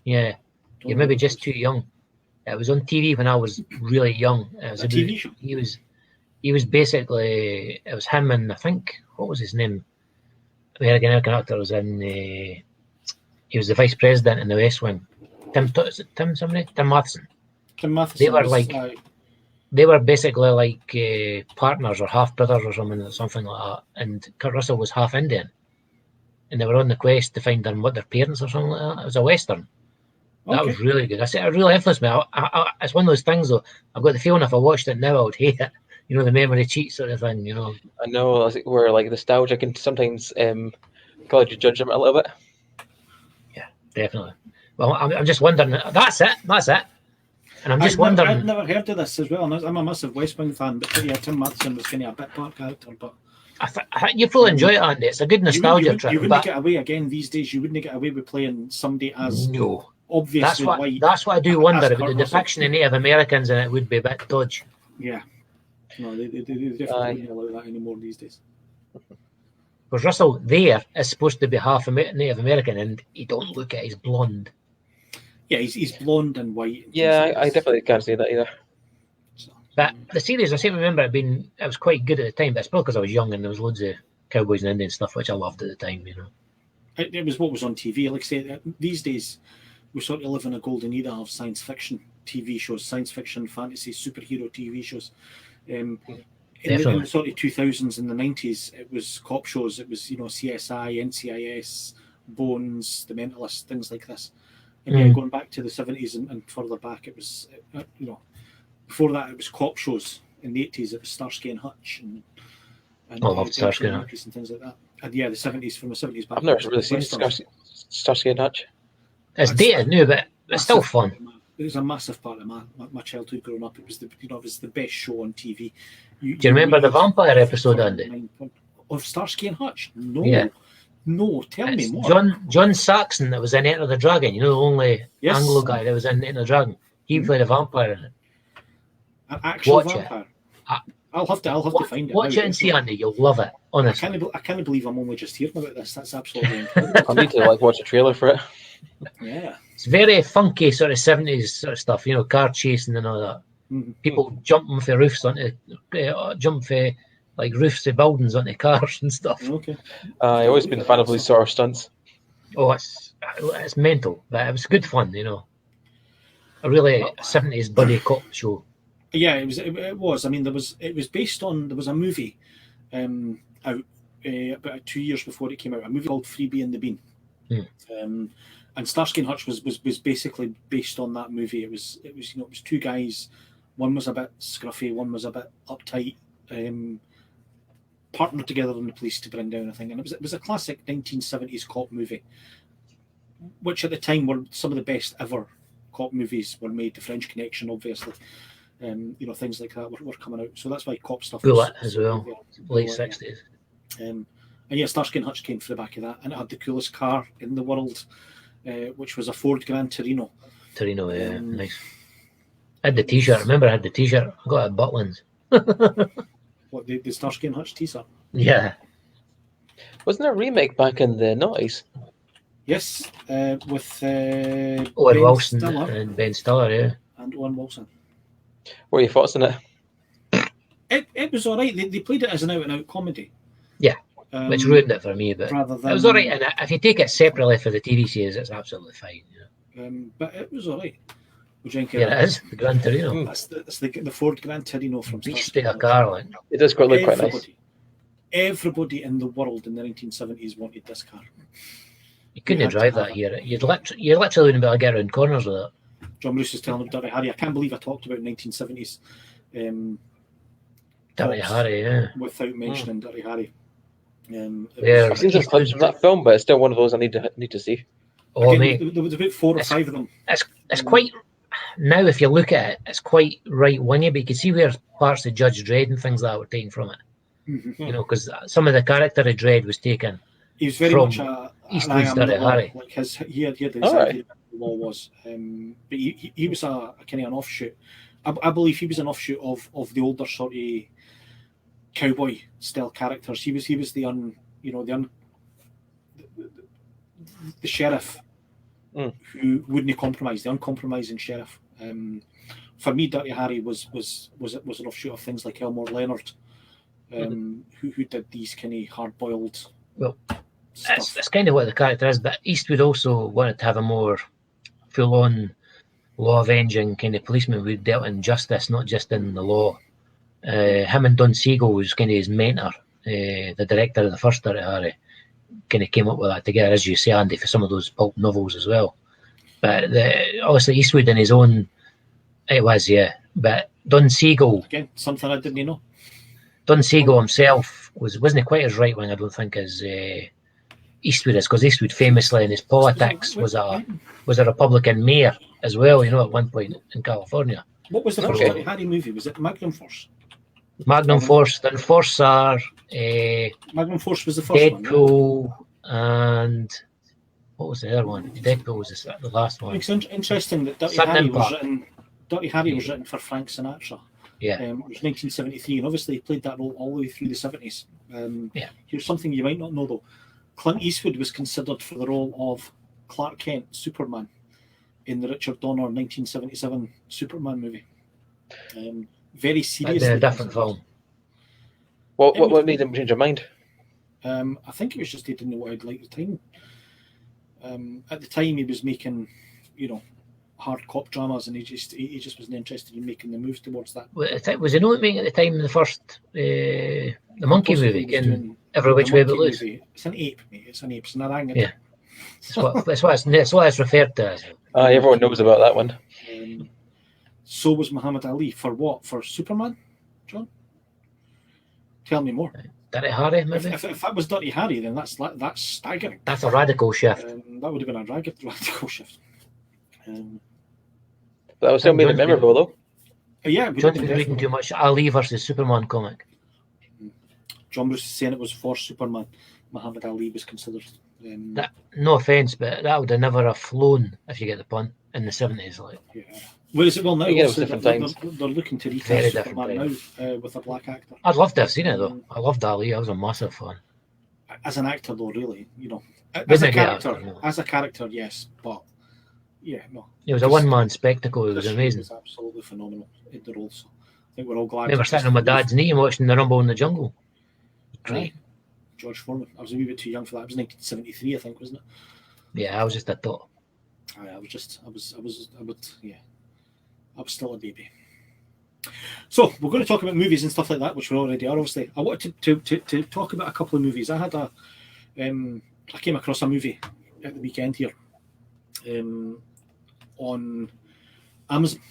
Yeah. You're maybe just too young. It was on TV when I was really young. It was A TV show? He was basically, it was him and I think, what was his name? American actor was in, he was the vice president in the West Wing. Tim Matheson. Tim Matheson. They were basically like partners or half brothers or something like that. And Kurt Russell was half Indian. And they were on the quest to find what their parents or something like that. It was a Western. That was really good. It really influenced me. It's one of those things, though. I've got the feeling if I watched it now, I would hate it. You know, the memory cheat sort of thing, you know. I know where like nostalgia can sometimes cause you judge them a little bit. Yeah, definitely. Well, I'm just wondering. That's it. And I'm just wondering. I've never heard of this as well. I'm a massive West Wing fan, but yeah, Tim Matheson was kind of a bit part character, but. You fully enjoy it, Andy. It's a good nostalgia trip. You wouldn't get away again these days. You wouldn't get away with playing somebody as obviously white. That's what I do wonder about the depiction of Native Americans, and it would be a bit dodgy. Yeah. No, they definitely wouldn't allow that anymore these days. Because Russell there is supposed to be half Native American, and you don't look at he's blonde. Yeah, he's blonde and white. Yeah, I definitely can't say that either. But the series, I seem to remember it was quite good at the time, but it's probably because I was young and there was loads of cowboys and Indian stuff, which I loved at the time, you know. It was what was on TV. Like I say, these days, we sort of live in a golden era of science fiction TV shows, science fiction, fantasy, superhero TV shows. In the sort of 2000s and the 90s, it was cop shows. It was, CSI, NCIS, Bones, The Mentalist, things like this. And going back to the 70s and further back, it was, before that, it was cop shows. In the 80s, it was Starsky and Hutch and I loved Starsky and Hutch and things like that. And yeah, the 70s, from the 70s back. I've never really seen Starsky and Hutch. It's dated new, but it's still fun. It was a massive part of my childhood growing up. It was the best show on TV. Do you remember the vampire episode, Andy? Of Starsky and Hutch? No. Yeah. No, tell me more. John Saxon that was in Enter the Dragon, the only Anglo guy that was in Enter the Dragon. He played a vampire in it. An actual Watch vampire. I'll have to find it. Watch it and see, Andy. You'll love it. Honestly, I can't believe I'm only just hearing about this. That's absolutely incredible. I need to watch a trailer for it. Yeah, it's very funky sort of 70s sort of stuff. Car chasing and all that. Mm-hmm. People jumping for roofs like roofs of buildings onto cars and stuff. Okay. I've always been a fan of these sort of stunts. Oh, it's mental, but it was good fun. A really 70s buddy cop show. Yeah, it was. I mean, there was a movie out about 2 years before it came out, a movie called Freebie and the Bean. And Starsky and Hutch was basically based on that movie. It was two guys, one was a bit scruffy, one was a bit uptight, partnered together in the police to bring down a thing. And it was a classic 1970s cop movie, which at the time were some of the best ever cop movies were made. The French Connection, obviously. Things like that were coming out. So that's why cop stuff Bullet as well, late 60s. And yeah, Starsky and Hutch came for the back of that. And it had the coolest car in the world, which was a Ford Gran Torino. Torino, yeah, nice. I had the T-shirt. I remember I had the T-shirt. I got it at Butlins. What, the Starsky and Hutch T-shirt? Yeah. Wasn't there a remake back in the 90s? Yes, with Owen Ben Wilson Stiller and Ben Stiller, yeah. and Owen Wilson. What are your thoughts on it? It was all right. They played it as an out-and-out comedy. Yeah, which ruined it for me, but rather than, it was all right. And if you take it separately for the TV series, it's absolutely fine. But it was all right. Yeah, it is. The Gran Torino. That's the Ford Gran Torino from Beast of a car, like. It does look quite nice. Everybody in the world in the 1970s wanted this car. You couldn't drive that here. You literally wouldn't be able to get around corners with it. John Bruce is telling him Dirty Harry. I can't believe I talked about 1970s. Dirty Harry, yeah. Without mentioning Dirty Harry. I've seen some clips from that film, but it's still one of those I need to see. Oh, Again, mate, there was about 4 or It's- 5 of them. it's quite now. If you look at it, it's quite right wingy, but you can see where parts of Judge Dredd and things like that were taken from it. Mhm. You know, because some of the character of Dredd was taken. He was very From much an Eastwood's I am the Dirty law. Harry. Like he had his All right. idea of what the law was. But he was a kind of an offshoot. I believe he was an offshoot of the older sort of cowboy style characters. He was the sheriff who wouldn't compromise, the uncompromising sheriff. For me, Dirty Harry was an offshoot of things like Elmore Leonard, who did these kind of hard boiled. Well, stuff. that's kind of what the character is, but Eastwood also wanted to have a more full-on law-avenging kind of policeman who dealt in justice, not just in the law. Him and Don Siegel was kind of his mentor, the director of the first Dirty Harry, kind of came up with that together, as you say, Andy, for some of those pulp novels as well. But obviously Eastwood in his own, it was, yeah. But Don Siegel, Again, something I didn't know. Don Siegel himself wasn't quite as right wing, I don't think, as Eastwood is, because Eastwood famously in his politics was a Republican mayor as well, you know, at one point in California. What was the first Okay. Dirty Harry movie? Was it Magnum Force? Magnum Force, then Force R, Magnum Force was the first one. Deadpool, and what was the other one? Deadpool was the last one. It's interesting that Dirty Sudden Harry was Impact. written. Dirty Harry was written for Frank Sinatra. Yeah. It was 1973, and obviously he played that role all the way through the 70s. Yeah. Here's something you might not know though: Clint Eastwood was considered for the role of Clark Kent, Superman, in the Richard Donner 1977 Superman movie. Very That'd serious. be a different film. What made him change your mind? I think it was just he didn't know what I'd like at the time. At the time, he was making, hard cop dramas, and he just wasn't interested in making the move towards that. Was he not making at the time the first the monkey Possibly movie, he was in doing Every the Which Way But monkey Loose? movie. It's an ape, mate. It's an ape. It's an orangutan. Yeah. That's what it's referred to as. Everyone knows about that one. So was Muhammad Ali for what? For Superman, John? Tell me more. Dirty Harry, maybe? If that was Dirty Harry, then that's staggering. That's a radical shift. That would have been a radical shift. That was still made it memorable, though. Yeah, we Don't did be reading definitely. too much Ali versus Superman comic. John was saying it was for Superman. Muhammad Ali was considered. No offence, but that would have never have flown, if you get the pun, in the 70s. Like. Yeah. Whereas it will now, Yeah, it was also, different they're times. looking to Very recast different Superman now with a black actor. I'd love to have seen it, though. I loved Ali. I was a massive fan. As an actor, though, really, as Wasn't a a great character, actor, no. as a character, yes, but yeah, no. It was a one-man spectacle. It was This amazing. was absolutely phenomenal in the role. So I think we're all glad. I remember to sitting on my dad's knee and watching The Rumble in the Jungle. Great. George Foreman. I was a wee bit too young for that. It was 1973, I think, wasn't it? Yeah, I was just a thought. I was still a baby. So we're going to talk about movies and stuff like that, which we already are. Obviously, I wanted to talk about a couple of movies. I came across a movie at the weekend here, on Amazon,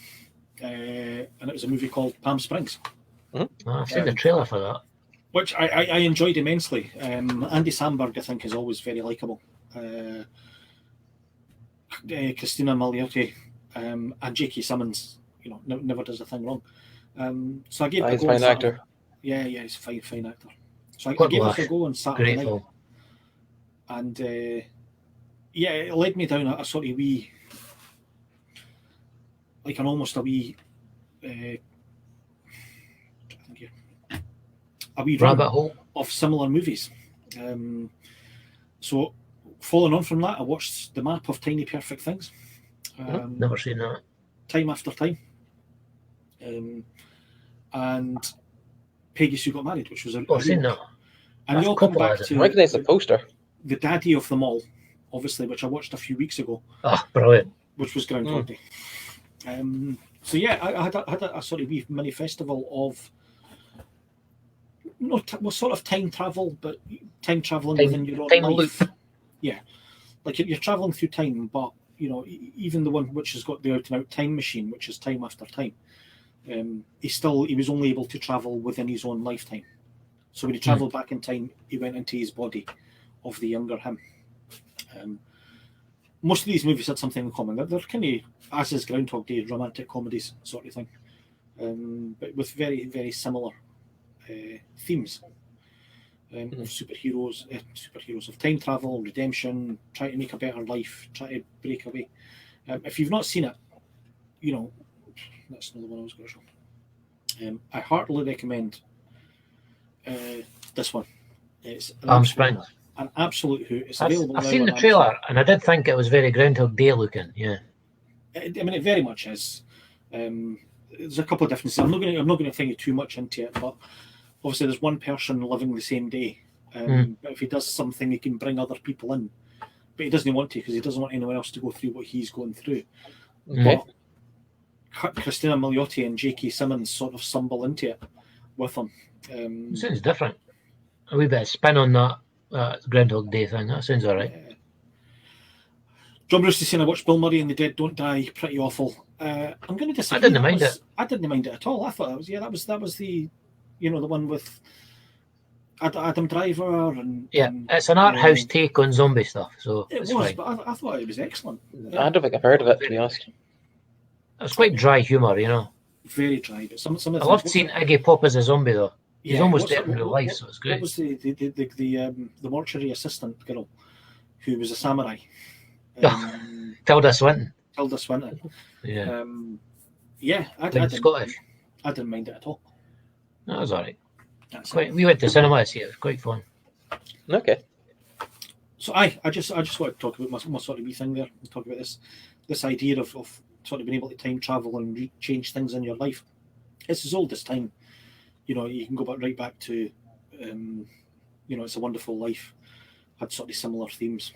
and it was a movie called Palm Springs, I've seen the trailer for that. which I enjoyed immensely. Andy Samberg, I think, is always very likable. Christina Milioti and J.K. Simmons, never does a thing wrong. So I gave it a He's go a on fine Saturday. actor. Yeah, he's a fine actor. So I Good gave laugh. it a go on Saturday Great night, film. and it led me down a sort of wee, like an almost a wee, a wee run Rabbit hole. of similar movies. So following on from that, I watched The Map of Tiny Perfect Things, Never seen that. time after time, and Peggy Sue Got Married, which was a I've seen that. and That's they all come Coppola, back isn't I to recognise the poster. the daddy of them all, obviously, which I watched a few weeks ago, Oh, brilliant. which was Groundhog Day. So yeah, I had a sort of wee mini festival of sort of time travel, but time traveling within your own time life. loop. Yeah, like you're traveling through time, but even the one which has got the out and out time machine, which is time after time, he was only able to travel within his own lifetime. So when he travelled back in time, he went into his body of the younger him. most of these movies had something in common. They're kind of, as is Groundhog Day, romantic comedies sort of thing, but with very, very similar themes. Of superheroes, of time travel, redemption, trying to make a better life, trying to break away. If you've not seen it, that's another one I was going to show. I heartily recommend this one. It's Palm Springs. An absolute hoot. It's available. I've seen the trailer, and I did think it was very Groundhog Day looking. Yeah, I mean, it very much is. There's a couple of differences. I'm not going to think too much into it, but obviously there's one person living the same day. But if he does something, he can bring other people in. But he doesn't want to, because he doesn't want anyone else to go through what he's going through. Okay. But Christina Milioti and J.K. Simmons sort of stumble into it with him. Sounds different. A wee bit of spin on that Groundhog Day thing. That sounds all right. John Bruce is saying I watched Bill Murray and The Dead Don't Die. Pretty awful. I'm going to disagree. I didn't mind it. I didn't mind it at all. I thought it was that was the the one with Adam Driver and it's an art house take on zombie stuff. So it was, fine. But I thought it was excellent. I don't think I've heard of it, to be honest. It was quite dry humour, Very dry. But some of the I loved seeing Iggy Pop as a zombie though. He's almost dead in real life, so it's great. What was the mortuary assistant girl who was a samurai? Tilda Swinton. Yeah. Scottish. I didn't mind it at all. That was all right. We went to cinema to see it. It was quite fun. Okay. So I just want to talk about my sort of wee thing there. Talk about this idea of sort of being able to time travel and change things in your life. It's as old as time. You can go right back to, It's a Wonderful Life. Had sort of similar themes.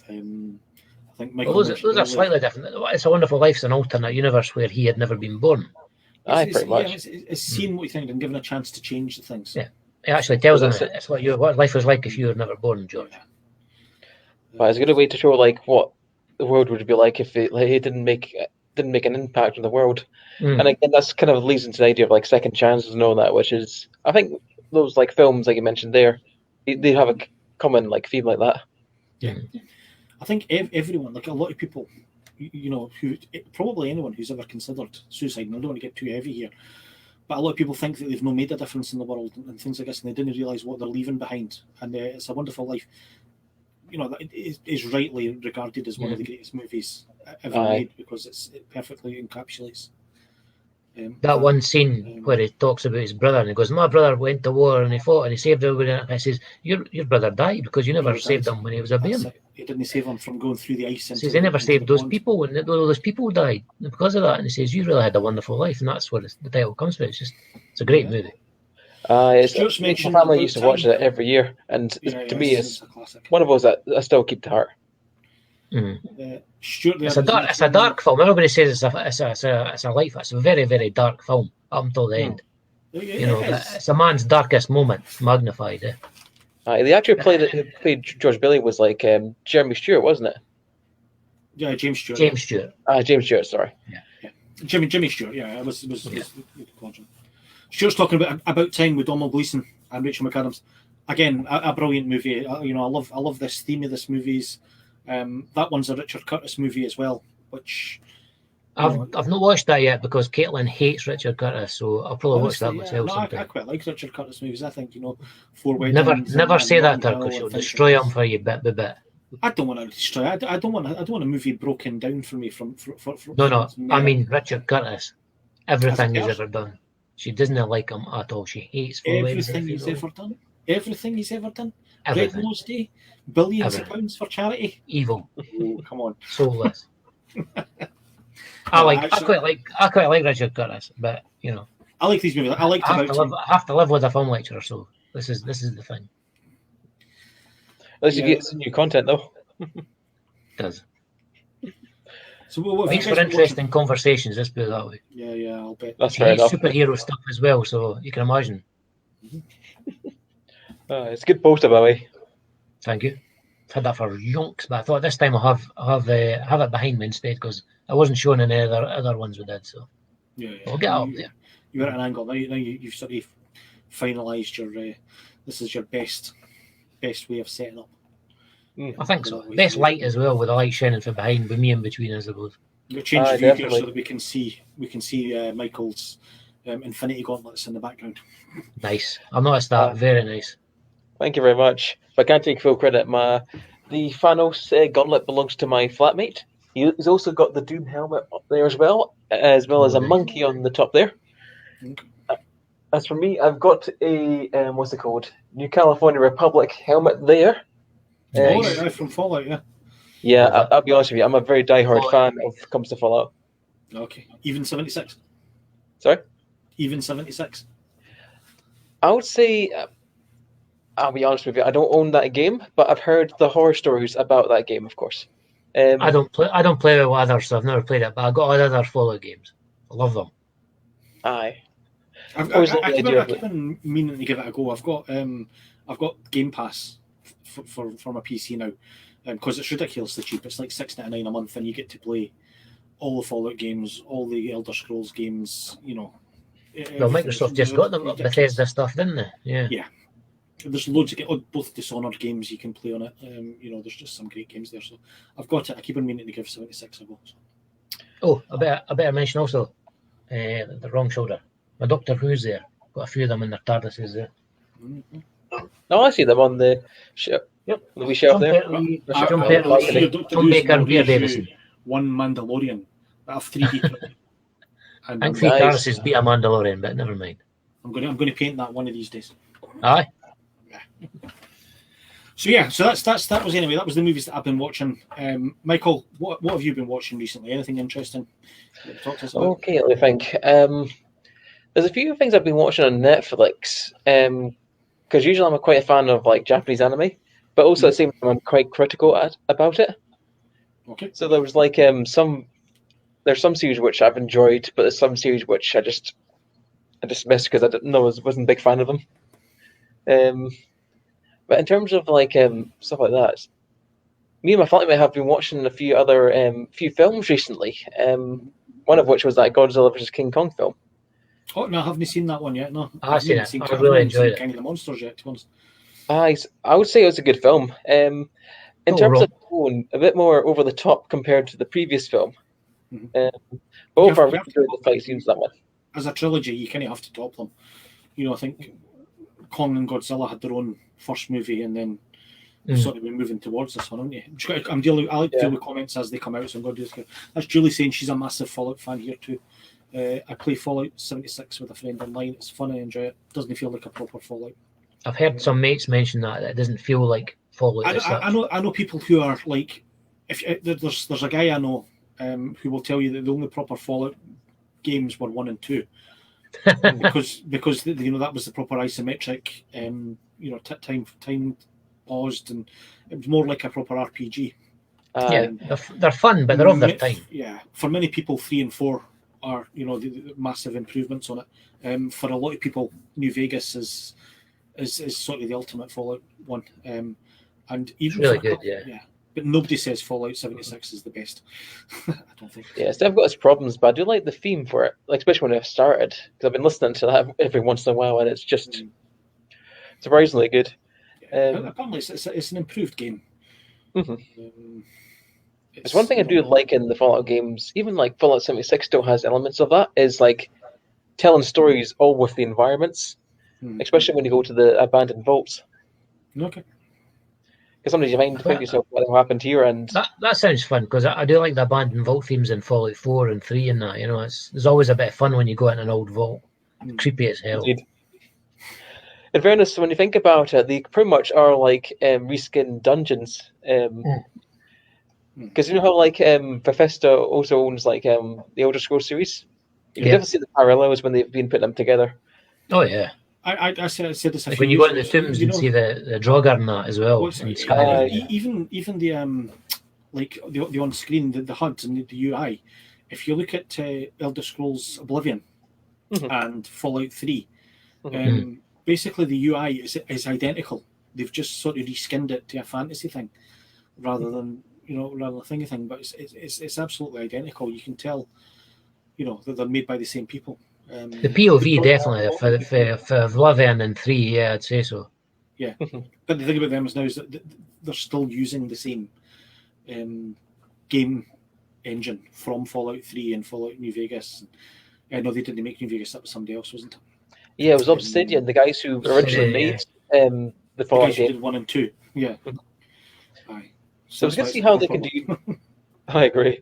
I think Michael. Well, those are slightly different. It's a Wonderful Life's an alternate universe where he had never been born. Pretty much. It's seeing what you think and given a chance to change the things. Yeah, it actually tells them it's what life was like if you were never born, George. But it's a good way to show what the world would be like if it didn't make an impact on the world. And again, that's kind of leads into the idea of second chances and all that, which is, I think those films like you mentioned there, they have a common theme like that. Yeah, I think everyone, a lot of people, who probably anyone who's ever considered suicide, and I don't want to get too heavy here, but a lot of people think that they've not made a difference in the world and things like this, and they didn't realise what they're leaving behind. And It's a Wonderful Life, that is rightly regarded as one of the greatest movies ever made, because it perfectly encapsulates. That one scene where he talks about his brother and he goes, "My brother went to war and he fought and he saved everybody." And I says, "Your brother died because you never saved him when he was a baby." He didn't save him from going through the ice. He says he never saved those people, and those people died because of that. And he says, "You really had a wonderful life," and that's where the title comes from. It's a great movie. My family used to watch it every year, and to me, it's one of those that I still keep to heart. It's a dark film. Everybody says it's a life. It's a very, very dark film up until the end. It's a man's darkest moment magnified. The actor who played George Bailey was Jeremy Stewart, wasn't it? Yeah, James Stewart. James Stewart. James Stewart. Sorry. Yeah. Jimmy Stewart. Yeah, it was Stewart's talking about Time with Donald Gleeson and Rachel McAdams. Again, a brilliant movie. I love this theme of this movie's. That one's a Richard Curtis movie as well, which I've not watched that yet because Caitlin hates Richard Curtis, so I'll probably watch that myself sometime. I quite like Richard Curtis movies. I think Four Weddings. Never say that to her because she'll destroy him for you bit by bit. I don't want to destroy. I don't want a movie broken down for me from. No. I mean Richard Curtis. Everything he's ever done. She doesn't like him at all. She hates everything he's ever done. Everything he's ever done. Everything. Red Nose Day, billions of pounds for charity. Evil. Oh, come on. Soulless. I quite like Richard Curtis, but I like these movies. I have to live with a film lecturer, so this is the thing. At least you get some new content though. It does. So what makes for interesting conversations, let's put it that way. Yeah, I'll bet. That's fair enough. Superhero stuff as well, so you can imagine. It's a good poster, by the way. Thank you. I've had that for yonks, but I thought this time I'll have it behind me instead because I wasn't showing any other ones we did. So we'll get up there. You're at an angle now. You've sort of finalised your. This is your best way of setting up I think so. Best light as well, with the light shining from behind, with me in between, I suppose. We'll change the view here definitely. so that we can see Michael's Infinity Gauntlets in the background. Nice. I've noticed that. Very nice. Thank you very much. But I can't take full credit. The Thanos gauntlet belongs to my flatmate. He's also got the Doom helmet up there as well as a monkey on the top there. Okay. As for me, I've got a what's it called? New California Republic helmet there. Nice. Right, from Fallout, yeah. Yeah, I'll be honest with you. I'm a very diehard fan of comes to Fallout. Okay. Even 76? Sorry? Even 76? I would say, I'll be honest with you, I don't own that game, but I've heard the horror stories about that game, of course. I don't play with others, so I've never played it, but I've got other Fallout games. I love them. Aye. I've been meaning to give it a go. I've got Game Pass for my PC now, because it's ridiculously cheap. It's like $6.99 a month, and you get to play all the Fallout games, all the Elder Scrolls games. You know. Well, Microsoft just got them Bethesda stuff, didn't they? Yeah. Yeah. There's loads of both Dishonored games you can play on it. There's just some great games there. So I've got it. I keep on meaning to give 76 a go. So. Oh, I better mention also the wrong shoulder. My Doctor Who's there. Got a few of them in their TARDISes there. Mm-hmm. No, I see them on the shelf. Yep. The wee shelf there. John Baker and Pierre Davison. One Mandalorian. That have 3D printed. I think three TARDISes beat a Mandalorian, but never mind. I'm going to paint that one of these days. Aye. Yeah. So that was anyway. That was the movies that I've been watching. Michael, what have you been watching recently? Anything interesting? Talk to us about? Okay, let me think. There's a few things I've been watching on Netflix. Because usually I'm quite a fan of like Japanese anime, but also at the same time I'm quite critical about it. Okay. So there was like there's some series which I've enjoyed, but there's some series which I just missed because wasn't a big fan of them. But in terms of like stuff like that, me and my flatmate have been watching a few other few films recently. One of which was that Godzilla vs King Kong film. Oh no, I haven't seen that one yet. No, I've seen it. I really enjoyed it. King of the Monsters yet, to be honest. I would say it was a good film. In terms of tone, a bit more over the top compared to the previous film. Mm-hmm. Both are really good the fight scenes, that one. As a trilogy, you kind of have to top them. I think Kong and Godzilla had their own first movie, and then sort of been moving towards this one, haven't you? I like to deal with comments as they come out, so I'm going to do this. That's Julie saying she's a massive Fallout fan here too. I play Fallout 76 with a friend online. It's fun, I enjoy it. Doesn't feel like a proper Fallout. I've heard some mates mention that it doesn't feel like Fallout. I know people who are like, there's a guy I know who will tell you that the only proper Fallout games were 1 and 2, because that was the proper isometric, time paused, and it was more like a proper RPG. Yeah, they're fun, but they're of their time. Yeah, for many people, 3 and 4 are the massive improvements on it. For a lot of people, New Vegas is sort of the ultimate Fallout one, and even it's really good. Yeah. But nobody says Fallout 76 is the best. I don't think. Yeah, it's got its problems, but I do like the theme for it, like especially when it started, because I've been listening to that every once in a while, and it's just surprisingly good. Apparently, it's an improved game. Mm-hmm. It's one thing I do like in the Fallout games, even like Fallout 76 still has elements of that, is like telling stories all with the environments, especially when you go to the abandoned vaults. Okay. Because sometimes you mind to think yourself what happened here, and that sounds fun, because I do like the abandoned vault themes in Fallout 4 and 3 and that. There's always a bit of fun when you go in an old vault. Creepy as hell. Indeed. In fairness, when you think about it, they pretty much are like reskin dungeons. Because you know how like Bethesda also owns like the Elder Scrolls series. You can definitely see the parallels when they've been putting them together. Oh yeah. I said this. Like when you go into the tombs and see the Draugr and that as well. Even the the on screen the HUDs and the UI. If you look at Elder Scrolls Oblivion and Fallout 3, basically the UI is identical. They've just sort of reskinned it to a fantasy thing rather than a thingy thing. But it's absolutely identical. You can tell, that they're made by the same people. The POV definitely for Oblivion and 3, yeah, I'd say so. Yeah. But the thing about them is now is that they're still using the same game engine from Fallout 3 and Fallout New Vegas. No, they didn't make New Vegas. That was somebody else, wasn't it? Yeah, it was Obsidian, the guys who originally made the The Fallout guys who game. did 1 and 2. Yeah. Aye. So it's good to that's see why how it's they a can proper do. I agree,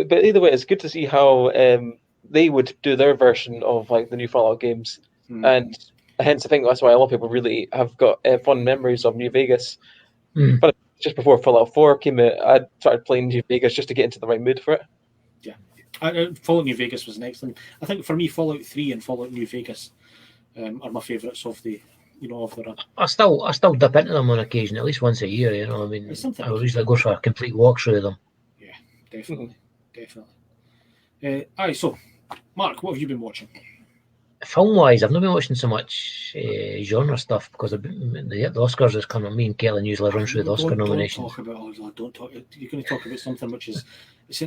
but either way, it's good to see how they would do their version of like the new Fallout games, and hence I think that's why a lot of people really have got fond memories of New Vegas. But just before Fallout 4 came out, I started playing New Vegas just to get into the right mood for it. Yeah, Fallout New Vegas was an excellent. I think for me, Fallout 3 and Fallout New Vegas are my favourites of the, of the run. I still dip into them on occasion, at least once a year. You know, I mean, I usually go for a complete walk through them. Yeah, definitely. Aye, so Mark, what have you been watching? Film-wise, I've not been watching so much genre stuff because the Oscars is coming. Me and Caitlin usually run through the Oscar nominations. Don't talk. You're going to talk about something which is it's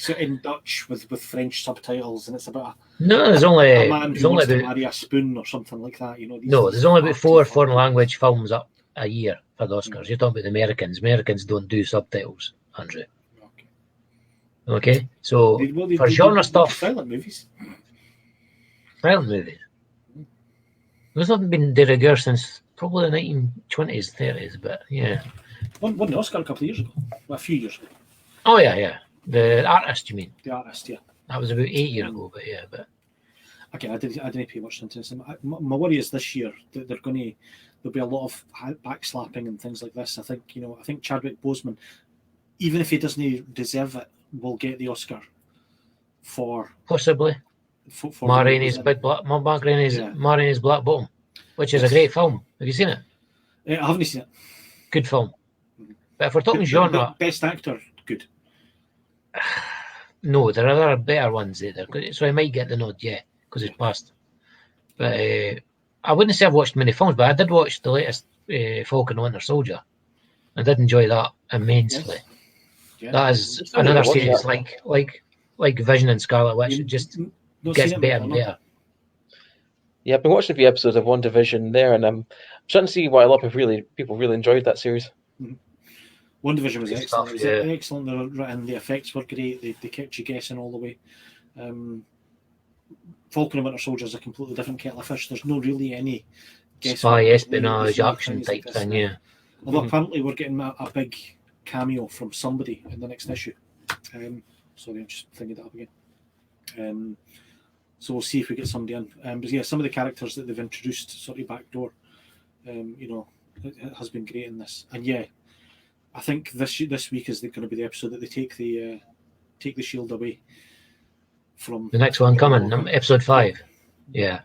in Dutch with French subtitles, and it's about there's a only man who wants to marry a spoon or something like that. There's only about 4 foreign language films up a year for the Oscars. You're talking about the Americans. Americans don't do subtitles, Andrew. Okay, so for genre stuff, silent movies. There's not been de rigueur since probably the 1920s, 30s, but yeah. Won the Oscar a couple of years ago. Well, a few years ago. Oh yeah. The Artist, you mean? The Artist, yeah. That was about 8 years ago, but yeah. But again, I didn't pay much attention to this. My worry is this year that there'll be a lot of backslapping and things like this. I think Chadwick Boseman, even if he doesn't deserve it, will get the Oscar for possibly. Ma Rainey's Black Bottom, which is a great film. Have you seen it? I haven't seen it. Good film. But if we're talking genre, best actor, good. No, there are other better ones there. So he might get the nod, yeah, because it's passed. But I wouldn't say I've watched many films, but I did watch the latest Falcon and Winter Soldier. I did enjoy that immensely. Yes. Yeah. That is another series like Vision and Scarlet Witch. It just gets better and better. Yeah, I've been watching a few episodes of WandaVision there, and I'm starting to see why a lot of people really enjoyed that series. WandaVision was excellent. It was excellent, and the effects were great. They kept you guessing all the way. Falcon and Winter Soldier is a completely different kettle of fish. There's no really any spy espionage action type thing, yeah. Although apparently we're getting a big cameo from somebody in the next issue. Sorry, I'm just thinking that up again. So we'll see if we get somebody in. But yeah, some of the characters that they've introduced sort of backdoor, it has been great in this. And yeah, I think this week is going to be the episode that they take the shield away from the next one coming, episode 5. Yeah.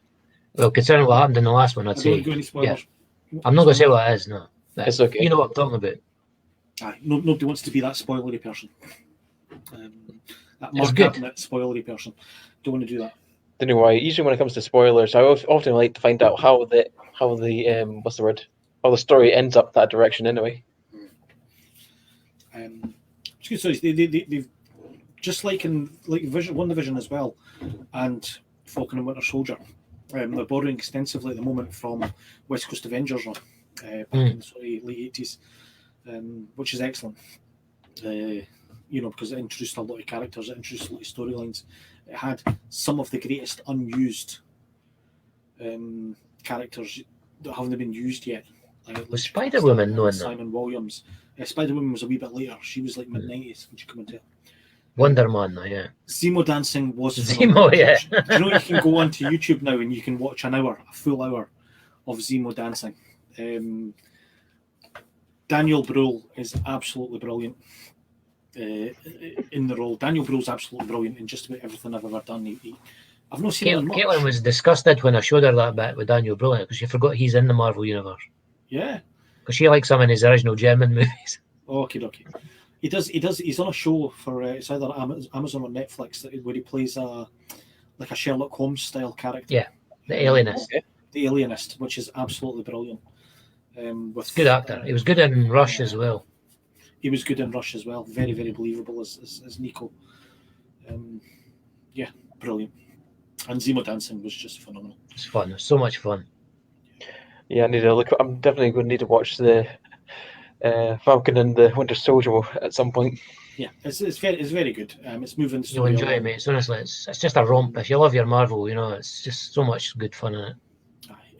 Well, considering what happened in the last one, I'd say. Yeah. I'm not going to say what it is. No, it's okay. You know what I'm talking about. Nobody wants to be that spoilery person. That Mark Cabinet spoilery person. Don't want to do that. Don't know why. Usually, when it comes to spoilers, I often like to find out how the what's the word? How the story ends up that direction anyway. So they've just like WandaVision as well, and Falcon and Winter Soldier. They're borrowing extensively at the moment from West Coast Avengers back in the late 80s, which is excellent. Because it introduced a lot of characters, it introduced a lot of storylines. It had some of the greatest unused characters that haven't been used yet. Was Spider-Woman knowing that? Simon Williams. Spider-Woman was a wee bit later. She was like mid-90s when she came into it. Wonder Man, yeah. Zemo dancing was Zemo, yeah. Do you know you can go onto YouTube now and you can watch a full hour of Zemo dancing. Daniel Bruhl is absolutely brilliant in the role. Daniel Bruhl's absolutely brilliant in just about everything I've ever done. I've not seen him much. Caitlin was disgusted when I showed her that bit with Daniel Bruhl because she forgot he's in the Marvel Universe. Yeah. Because she likes him in his original German movies. Okay. He does. He's on a show for it's either Amazon or Netflix where he plays like a Sherlock Holmes style character. Yeah, the Alienist. The Alienist, which is absolutely brilliant. Good actor. He was good in Rush as well. He was good in Rush as well. Very, very believable as Nico. Yeah, brilliant. And Zemo dancing was just phenomenal. It's fun. So much fun. Yeah, I need to look. I'm definitely going to need to watch the Falcon and the Winter Soldier at some point. Yeah, it's very good. It's moving the You'll story enjoy it, along. mate. Honestly, it's just a romp. If you love your Marvel, it's just so much good fun in it.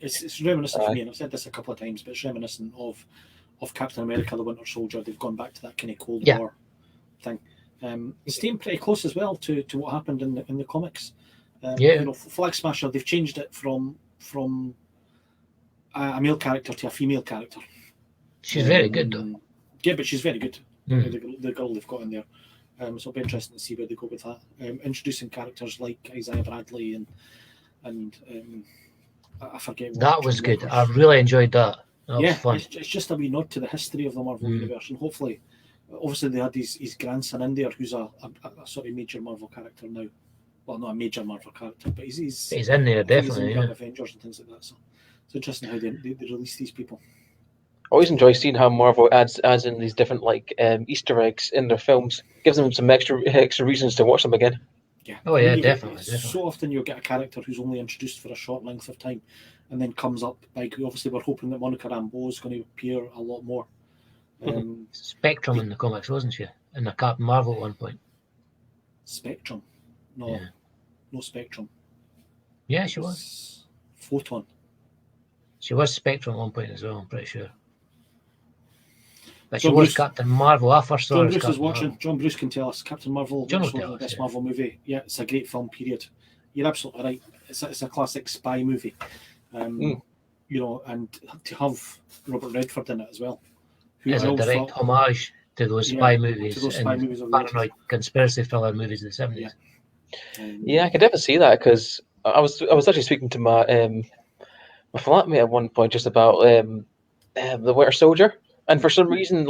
It's reminiscent for me, and I've said this a couple of times, but it's reminiscent of Captain America: The Winter Soldier. They've gone back to that kind of Cold War thing. Staying pretty close as well to what happened in the comics. Flag Smasher, they've changed it from a male character to a female character. She's very good, though. Yeah, but she's very good. The girl they've got in there. So it'll be interesting to see where they go with that. Introducing characters like Isaiah Bradley and I forget. That was good. I really enjoyed that. That was fun. It's just a wee nod to the history of the Marvel universe, and hopefully, obviously they had his grandson in there, who's a sort of major Marvel character now. Well, not a major Marvel character, but he's in there definitely. He's in Avengers and things like that. So it's interesting how they release these people. I always enjoy seeing how Marvel adds in these different Easter eggs in their films. Gives them some extra reasons to watch them again. Yeah. Oh yeah, definitely. So often you'll get a character who's only introduced for a short length of time, and then comes up. Like obviously, we're hoping that Monica Rambeau is going to appear a lot more. Spectrum in the comics, wasn't she? In the Captain Marvel at one point. Spectrum, no Spectrum. Yeah, she was. Photon. She was Spectrum at one point as well. I'm pretty sure. But John she was Bruce, Captain Marvel. I first saw John her as Bruce Captain is watching. Marvel. John Bruce can tell us Captain Marvel. John will is tell the best us, Marvel movie. Yeah, it's a great film. Period. You're absolutely right. It's a classic spy movie. And to have Robert Redford in it as well. As a direct homage to those spy movies. To those spy movies of paranoid conspiracy thriller movies of the 70s. Yeah, I can definitely see that because I was actually speaking to my flatmate at one point just about the Winter Soldier, and for some reason,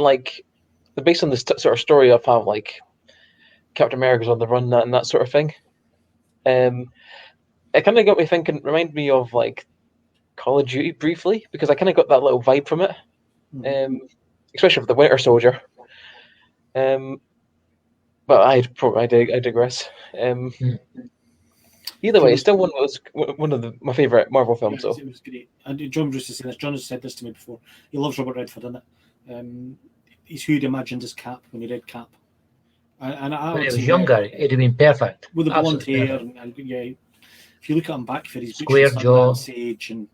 based on this sort of story of how Captain America's on the run and that sort of thing, it kind of got me thinking. Reminded me of Call of Duty briefly because I kind of got that little vibe from it, especially with the Winter Soldier. But I digress. Either way, it's still one of my favorite Marvel films. It was great. And John Bruce has said this. John has said this to me before. He loves Robert Redford in it. He's who he'd imagined his Cap when he read Cap. And when he was younger, it'd have been perfect. With the blonde hair and if you look at him back for his square jaw, age, and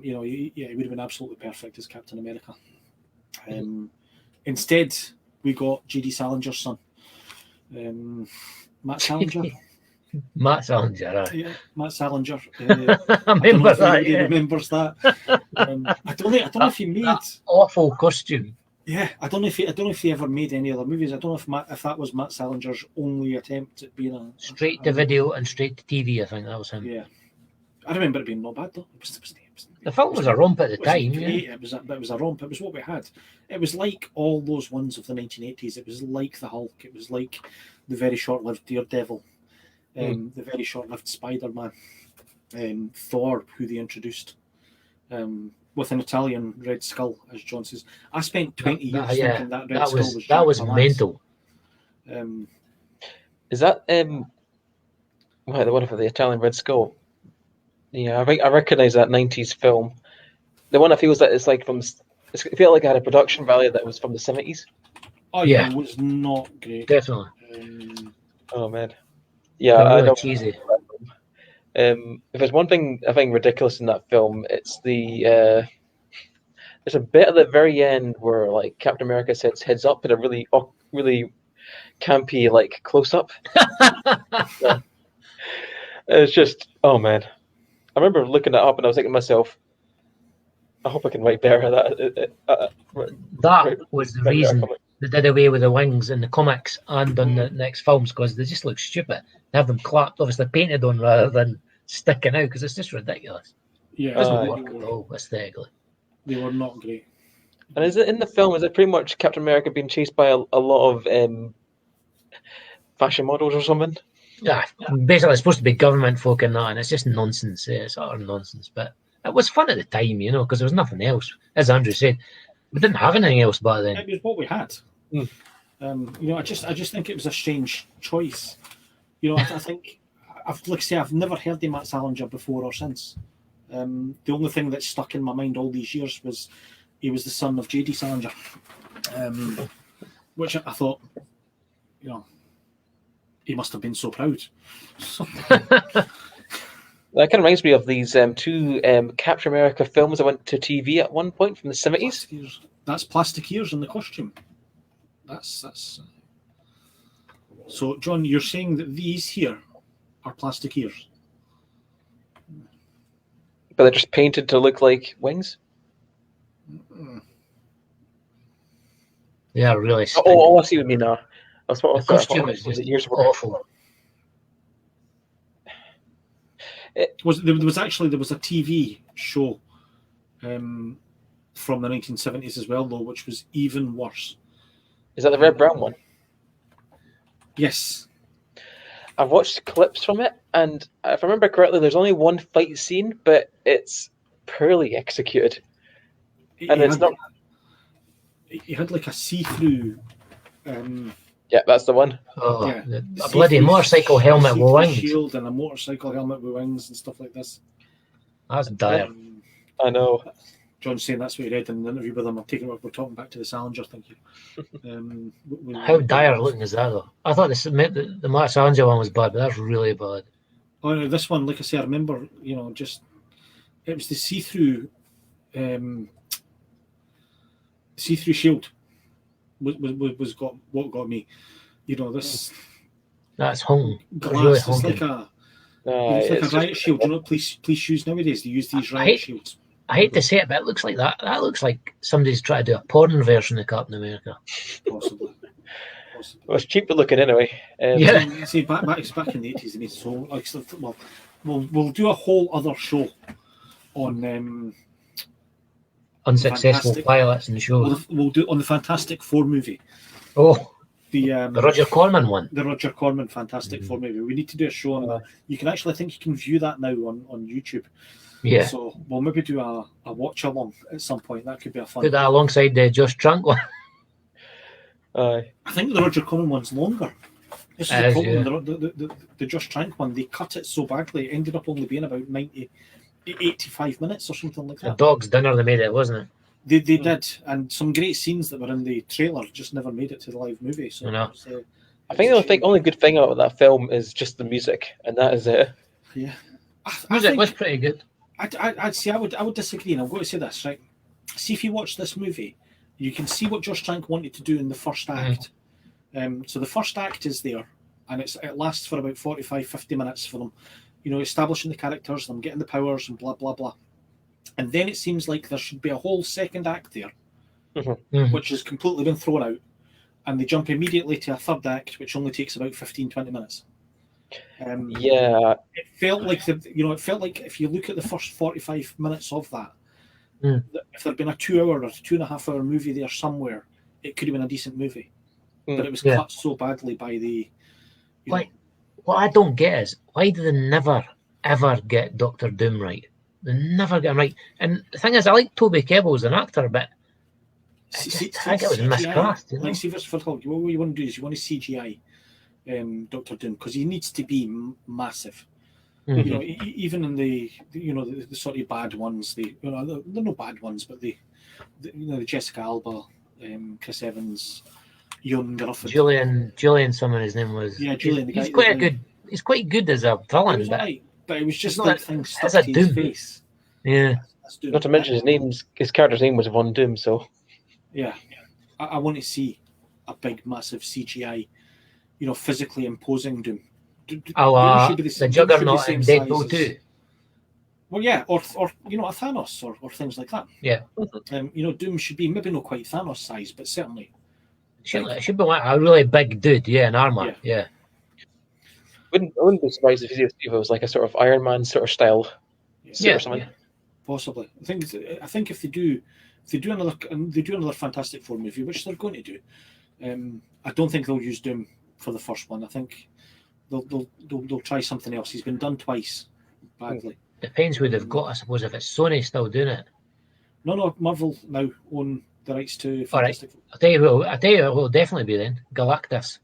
he would have been absolutely perfect as Captain America. Instead, we got J.D. Salinger's son, Matt Salinger. Matt Salinger, right? Yeah, Matt Salinger. I remember that. He remembers that. I don't know if he made that awful costume. Yeah, I don't know if he ever made any other movies. I don't know if that was Matt Salinger's only attempt at being a straight to video and straight to TV. I think that was him. Yeah, I remember it being not bad though. The film was a romp at the time. Yeah, it was a romp. It was what we had. It was like all those ones of the 1980s. It was like the Hulk. It was like the very short-lived Daredevil, the very short-lived Spider-Man, Thor, who they introduced. With an Italian Red Skull, as John says. I spent 20 years thinking that Red Skull was mental. Is that the one for the Italian Red Skull? Yeah, I recognise that 90s film. The one I feel that it's I feel like it had a production value that was from the 70s. Oh yeah, it was not great. Definitely. Oh man. Yeah, really cheesy. If there's one thing I think ridiculous in that film, it's there's a bit at the very end where Captain America sets heads up in a really campy close up. It's just man. I remember looking that up and I was thinking to myself, I hope I can write better at that. That was the reason they did away with the wings in the comics and on the next films because they just look stupid. They have them clapped, obviously painted on rather than sticking out because it's just ridiculous. Yeah, it doesn't work at all aesthetically. They were not great. And is it in the film? Is it pretty much Captain America being chased by a lot of fashion models or something? Yeah, basically it's supposed to be government folk in that, and it's just nonsense. Yeah, it's utter nonsense. But it was fun at the time, because there was nothing else. As Andrew said, we didn't have anything else back then. It was what we had. I just think it was a strange choice. I think I've never heard of Matt Salinger before or since. The only thing that stuck in my mind all these years was he was the son of J.D. Salinger, which I thought, he must have been so proud. That kind of reminds me of these two Capture America films that went to TV at one point from the 70s. That's plastic ears in the costume. That's. So, John, you're saying that these here are plastic ears? But they're just painted to look like wings? They are really stinky. I see what you mean now. The costume is just awful. There was a TV show from the 1970s as well, though, which was even worse. Is that the red brown one? Yes. I've watched clips from it, and if I remember correctly, there's only one fight scene, but it's poorly executed. It had like a see-through. Yeah, that's the one. Oh, yeah. A bloody motorcycle helmet with wings. Shield and a motorcycle helmet with wings and stuff like this. That's dire. I know. John's saying that's what he read in the interview with him. I'm taking what we're talking back to the Salinger. Thank you. How dire looking is that, though? I thought the Mark Salinger one was bad, but that's really bad. Oh no, this one, like I say, I remember. Just it was the see-through shield was what got me. This. That's hung. Glass. Really it's like a riot shield. Police shoes nowadays. They use these riot shields. I hate to say it, but it looks like that. That looks like somebody's trying to do a porn version of Captain America. Possibly. Well, it's cheap looking anyway. Yeah. See, back in the 80s, they made so. We'll do a whole other show on unsuccessful pilots and shows. We'll do it on the Fantastic Four movie. Oh, the Roger Corman one. The Roger Corman Fantastic Four movie. We need to do a show on that. You can actually, I think you can view that now on YouTube. Yeah. So we'll maybe do a watch along at some point. That could be a fun. Put that alongside the Josh Trank one. I think the Roger Corman one's longer. This is the problem. The Josh Trank one, they cut it so badly, it ended up only being about 85 minutes or something like that. A dog's dinner they made it, wasn't it? They did, and some great scenes that were in the trailer just never made it to the live movie. So I think the only good thing about that film is just the music, and that is it. Yeah, music was pretty good. I'd say I would disagree, and I'm going to say this, right? See, if you watch this movie, you can see what Josh Trank wanted to do in the first act. So the first act is there, and it lasts for about 45, 50 minutes for them, establishing the characters, them getting the powers and blah, blah, blah. And then it seems like there should be a whole second act there, which has completely been thrown out. And they jump immediately to a third act, which only takes about 15, 20 minutes. It felt like if you look at the first 45 minutes of that, if there'd been a 2 hour or 2.5 hour movie there somewhere, it could have been a decent movie. But it was cut so badly by the. What I don't get is why do they never ever get Dr. Doom right? They never get him right. And the thing is, I like Toby Kebbell as an actor, but I think it was miscast. Like, see, what you want to do is you want to CGI Dr. Doom because he needs to be massive. Even in the sort of bad ones, they're no bad ones, but the Jessica Alba, Chris Evans, Ewan Grufford, Julian, someone his name was. Yeah, Julian. He's quite good as a villain, but it was just like things stuck to his face. Yeah. Not to mention his character's name was Von Doom, so. Yeah, I want to see a big, massive CGI, physically imposing Doom. The Juggernaut in Deadpool 2. Well, yeah, or a Thanos or things like that. Yeah. Doom should be maybe not quite Thanos size, but certainly. It should be like a really big dude, in armor. Yeah. I wouldn't be surprised if it was like a sort of Iron Man sort of style suit or something. Yeah. Possibly. I think if they do another Fantastic Four movie, which they're going to do, I don't think they'll use Doom for the first one. I think they'll try something else. He's been done twice badly. Depends who they've got, I suppose. If it's Sony still doing it. No, Marvel now own the rights to Fantastic Four. I'll tell you what will definitely be then. Galactus.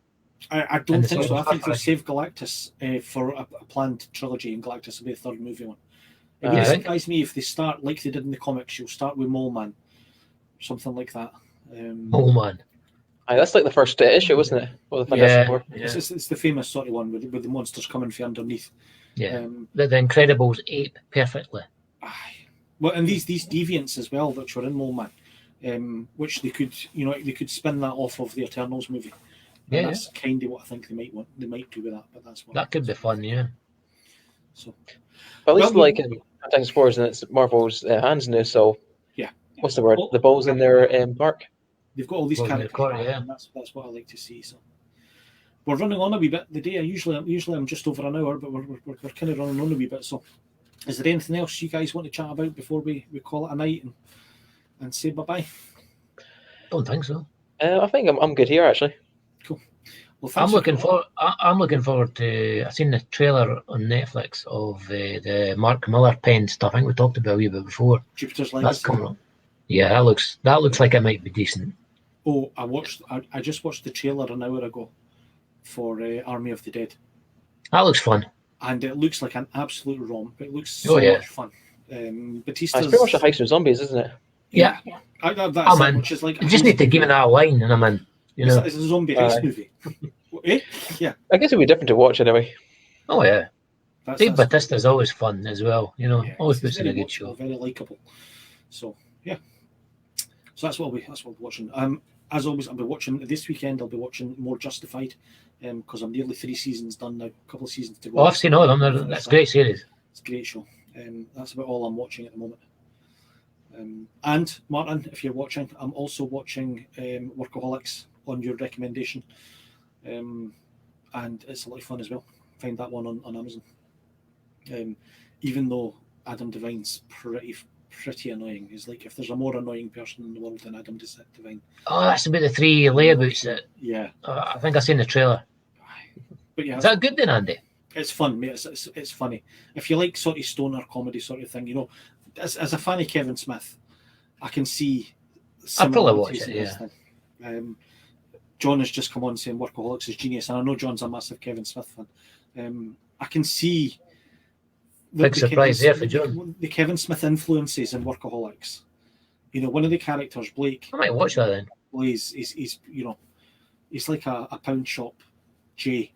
I don't think so. I think they'll save Galactus for a planned trilogy, and Galactus will be a third movie one. It wouldn't think- surprise me if they start like they did in the comics. You'll start with Mole Man, something like that. Oh man. Aye, that's like the first issue, wasn't it? Or the Fantastic Four. Yeah. It's the famous sort of one with the monsters coming from underneath. Yeah. The Incredibles ape perfectly. Aye. Well, and these deviants as well, which were in Mole Man, which they could spin that off of the Eternals movie. And Yeah, that's kind of what I think they might do with that. But that's what that could be fun. Yeah. So, But at least Well, like Fantastic Four is in it's Marvel's hands now, so yeah. what's the word? The ball's in their park. They've got all these Well, characters, of course, back, yeah. and that's what I like to see. So we're running on a wee bit. The day usually I'm just over an hour, but we're kind of running on a wee bit. So is there anything else you guys want to chat about before we call it a night and say bye bye? Don't think so. I think I'm good here actually. Cool. Well, I'm thanks I'm looking forward to. I've seen the trailer on Netflix of the Mark Miller pen stuff. I think we talked about it a wee bit before. Jupiter's That's Legacy. coming up. Yeah, that looks like it might be decent. Oh, I just watched the trailer an hour ago for Army of the Dead, That looks fun. and it looks like an absolute romp. It looks so yeah. much fun. Batista's It's pretty much a heist with zombies, isn't it? Yeah. That's man. which is like You just need to give me that line, and I'm in. You know. It's a zombie heist movie. Eh? Yeah. I guess it'd be different to watch anyway. Oh yeah. Dave That's Bautista's always fun as well. You know, yeah, always he's puts in a very good show. very likable. So yeah. So that's what we'll be watching. As always, I'll be watching this weekend. I'll be watching more Justified, because I'm nearly 3 seasons done now. A couple of seasons to go. Oh, I've seen all of them. That's a great series. It's a great show. That's about all I'm watching at the moment. And Martin, if you're watching, I'm also watching Workaholics on your recommendation, and it's a lot of fun as well. Find that one on Amazon. Even though Adam Devine's pretty annoying, he's like, if there's a more annoying person in the world than Adam Devine. Oh, that's about the 3 layabouts that Yeah, I think I've seen the trailer. but yeah, Is that good then, Andy? it's fun, mate. It's funny. If you like sort of stoner comedy sort of thing, as a fan of Kevin Smith, I can see. I'll probably watch similarities it, in this thing. John has just come on saying Workaholics is genius, and I know John's a massive Kevin Smith fan. I can see Big surprise there for John. The Kevin Smith influences in Workaholics. One of the characters, Blake. I might watch that then. Well, he's like a pound shop Jay.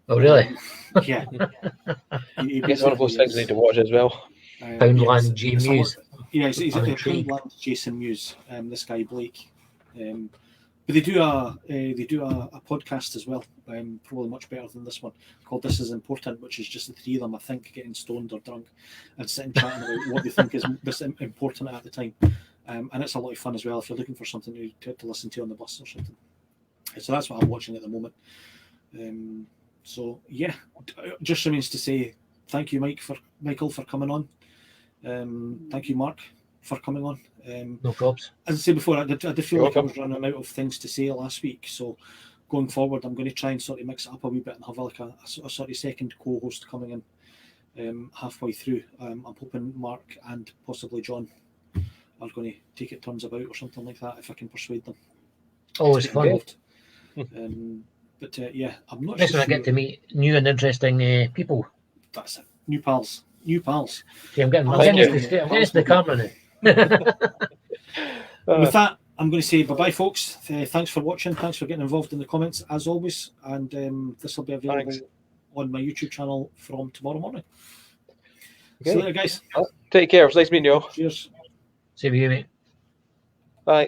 Oh, really? Yeah. I guess one of those things I need to watch as well. Poundland G Muse. He's I'm a intrigued. Poundland Jason Muse. This guy Blake. But they do a podcast as well, probably much better than this one, called This Is Important, which is just the 3 of them, I think, getting stoned or drunk and sitting chatting about what they think is this important at the time. And it's a lot of fun as well if you're looking for something to listen to on the bus or something. So that's what I'm watching at the moment. So yeah, just remains to say thank you, Michael, for coming on. Thank you, Mark, for coming on. No probs. As I said before, I did feel You're like I welcome. was running out of things to say last week. So going forward, I'm going to try and sort of mix it up a wee bit and have like a sort of second co-host coming in halfway through. I'm hoping Mark and possibly John are going to take it turns about or something like that if I can persuade them. Always to get fun. involved. But yeah, I'm not Nice sure. when I get to meet new and interesting people. That's it. New pals. See, I'm getting Thank used you. to the camera now. With that, I'm going to say bye-bye, folks. Thanks for watching. Thanks for getting involved in the comments, as always. And this will be available Thanks. on my YouTube channel from tomorrow morning. Okay. See you later, guys. Take care. It was nice meeting you all. Cheers. See you, mate. Bye.